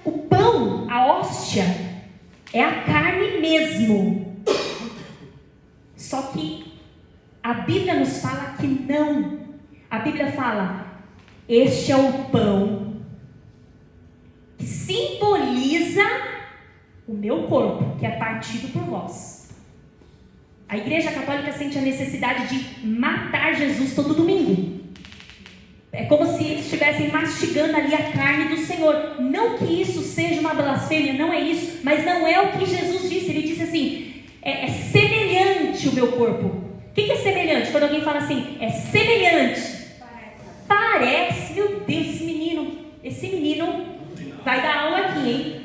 o pão, a hóstia, é a carne mesmo. Só que a Bíblia nos fala que não. A Bíblia fala, este é o pão que simboliza o meu corpo, que é partido por vós. A Igreja Católica sente a necessidade de matar Jesus todo domingo. É como se eles estivessem mastigando ali a carne do Senhor. Não que isso seja uma blasfêmia, não é isso, mas não é o que Jesus disse. Ele disse assim, é semelhante o meu corpo. O que é semelhante? Quando alguém fala assim, é semelhante. Parece, meu Deus, esse menino vai dar aula aqui, hein?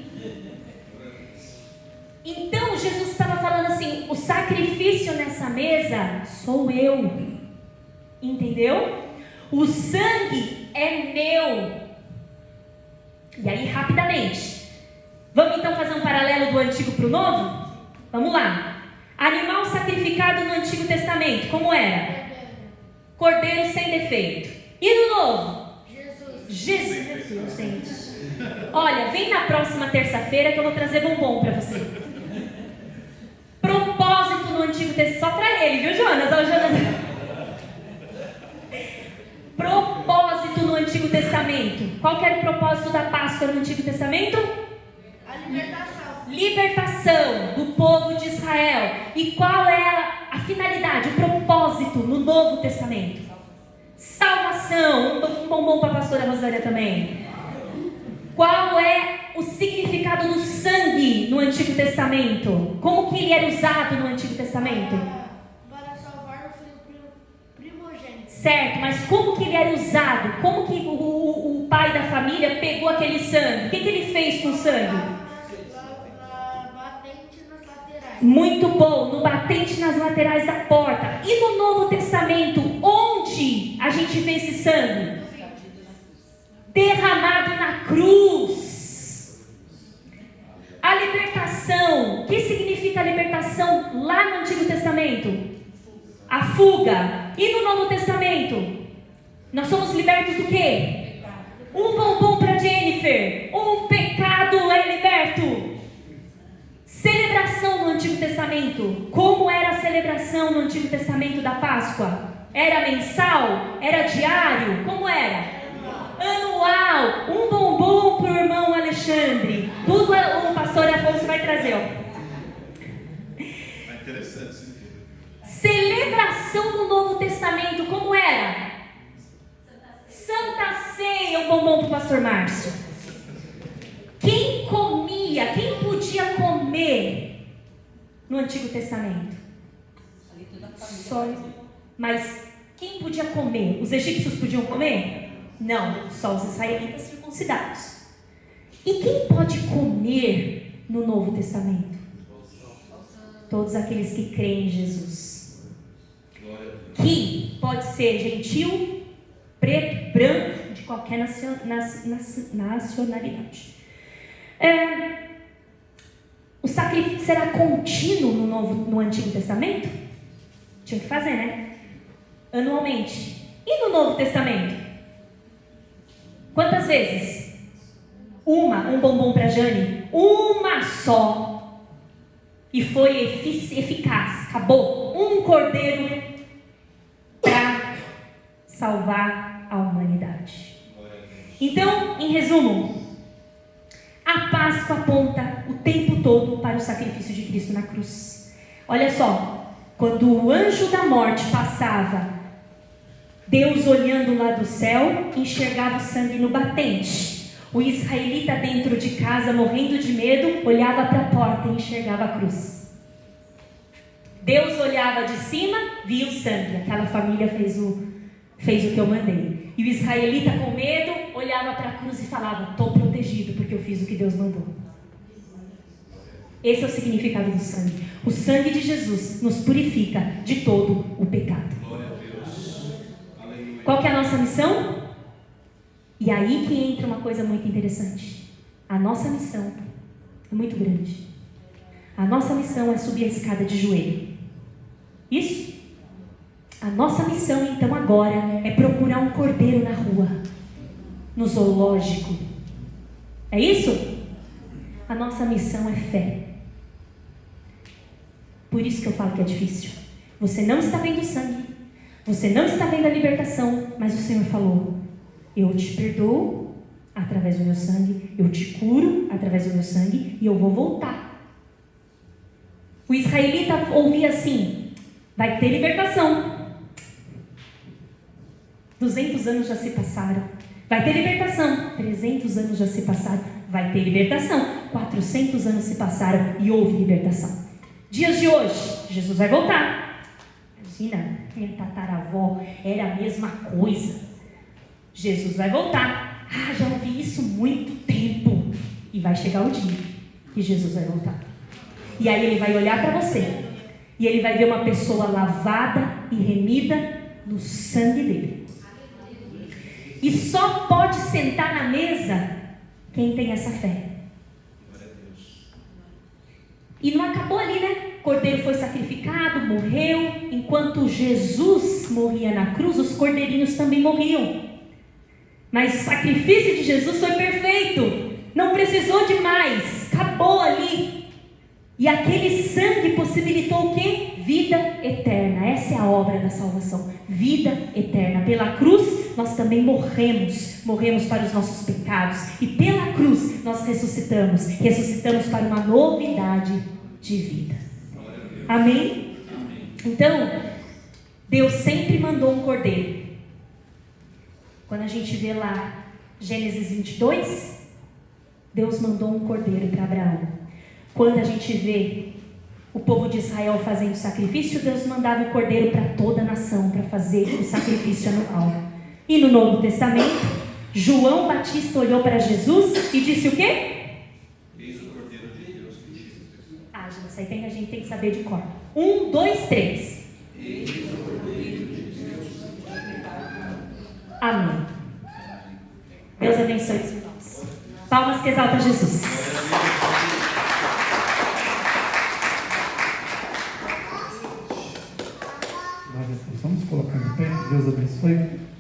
Então Jesus estava falando assim, o sacrifício nessa mesa sou eu. Entendeu? O sangue é meu. E aí, rapidamente, vamos então fazer um paralelo do Antigo para o Novo? Vamos lá. Animal sacrificado no Antigo Testamento, como era? Cordeiro sem defeito. E no Novo? Jesus. Meu Deus, gente. Olha, vem na próxima terça-feira que eu vou trazer bombom para você. Propósito no Antigo Testamento, só para ele, viu, Jonas? Ó, Jonas. Propósito no Antigo Testamento. Qual que era o propósito da Páscoa no Antigo Testamento? A libertação. Libertação do povo de Israel. E qual é a finalidade, o propósito no Novo Testamento? Salvação. Um bombom para a pastora Rosália também. Qual é o significado do sangue no Antigo Testamento? Como que ele era usado no Antigo Testamento? Para salvar o filho primogênito. Certo, mas como que ele era usado? Como que o pai da família pegou aquele sangue? O que ele fez com o sangue? Na batente nas laterais. Muito bom, no batente nas laterais da porta. E no Novo Testamento, onde a gente vê esse sangue? Derramado na cruz. A libertação. O que significa a libertação lá no Antigo Testamento? A fuga. E no Novo Testamento? Nós somos libertos do quê? Um bombom para Jennifer. Um pecado é liberto. Celebração no Antigo Testamento. Como era a celebração no Antigo Testamento da Páscoa? Era mensal? Era diário? Como era? Anual. Um bombom para o irmão Alexandre. Tudo o pastor Afonso vai trazer, ó. É interessante esse filme. Celebração no Novo Testamento, como era? Santa Ceia, um bombom para o pastor Márcio. Quem comia, quem podia comer no Antigo Testamento? Só. Mas quem podia comer? Os egípcios podiam comer? Não, só os israelitas circuncidados. E quem pode comer no Novo Testamento? Todos aqueles que creem em Jesus. Que pode ser gentil, preto, branco, de qualquer nacionalidade. O sacrifício será contínuo no Antigo Testamento? Tinha que fazer, né? Anualmente. E no Novo Testamento? Quantas vezes? Um bombom para Jane. Uma só. E foi eficaz. Acabou. Um cordeiro para salvar a humanidade. Então, em resumo, a Páscoa aponta o tempo todo para o sacrifício de Cristo na cruz. Olha só, quando o anjo da morte passava, Deus, olhando lá do céu, enxergava o sangue no batente. O israelita dentro de casa, morrendo de medo, olhava para a porta e enxergava a cruz. Deus olhava de cima, via o sangue. Aquela família fez o que eu mandei. E o israelita, com medo, olhava para a cruz e falava: estou protegido porque eu fiz o que Deus mandou. Esse é o significado do sangue. O sangue de Jesus nos purifica de todo o pecado. Qual que é a nossa missão? E aí que entra uma coisa muito interessante. A nossa missão é muito grande. A nossa missão é subir a escada de joelho. Isso? A nossa missão então agora é procurar um cordeiro na rua, no zoológico. É isso? A nossa missão é fé. Por isso que eu falo que é difícil. Você não está vendo sangue. Você não está vendo a libertação, mas o Senhor falou: eu te perdoo através do meu sangue, eu te curo através do meu sangue e eu vou voltar. O israelita ouvia assim: vai ter libertação. 200 anos já se passaram. Vai ter libertação. 300 anos já se passaram. Vai ter libertação. 400 anos se passaram e houve libertação. Dias de hoje, Jesus vai voltar. Imagina, minha tataravó era a mesma coisa. Jesus vai voltar. Já ouvi isso muito tempo. E vai chegar o dia que Jesus vai voltar. E aí ele vai olhar para você. E ele vai ver uma pessoa lavada e remida no sangue dele. E só pode sentar na mesa quem tem essa fé. E não acabou ali, né? O cordeiro foi sacrificado, morreu. Enquanto Jesus morria na cruz, os cordeirinhos também morriam. Mas o sacrifício de Jesus foi perfeito. Não precisou de mais. Acabou ali. E aquele sangue possibilitou o quê? Vida eterna. Essa é a obra da salvação. Vida eterna. Pela cruz nós também morremos. Morremos para os nossos pecados. E pela cruz nós ressuscitamos. Ressuscitamos para uma novidade de vida. Amém? Então, Deus sempre mandou um cordeiro. Quando a gente vê lá Gênesis 22, Deus mandou um cordeiro para Abraão. Quando a gente vê o povo de Israel fazendo sacrifício, Deus mandava o cordeiro para toda a nação para fazer o sacrifício anual. E no Novo Testamento, João Batista olhou para Jesus e disse o quê? Eis o cordeiro de Deus que tira. Ah, gente, isso aí a gente tem que saber de cor. 1, 2, 3. Amém. Deus abençoe os irmãos. Palmas que exalta Jesus. Vamos colocar em pé. Deus abençoe.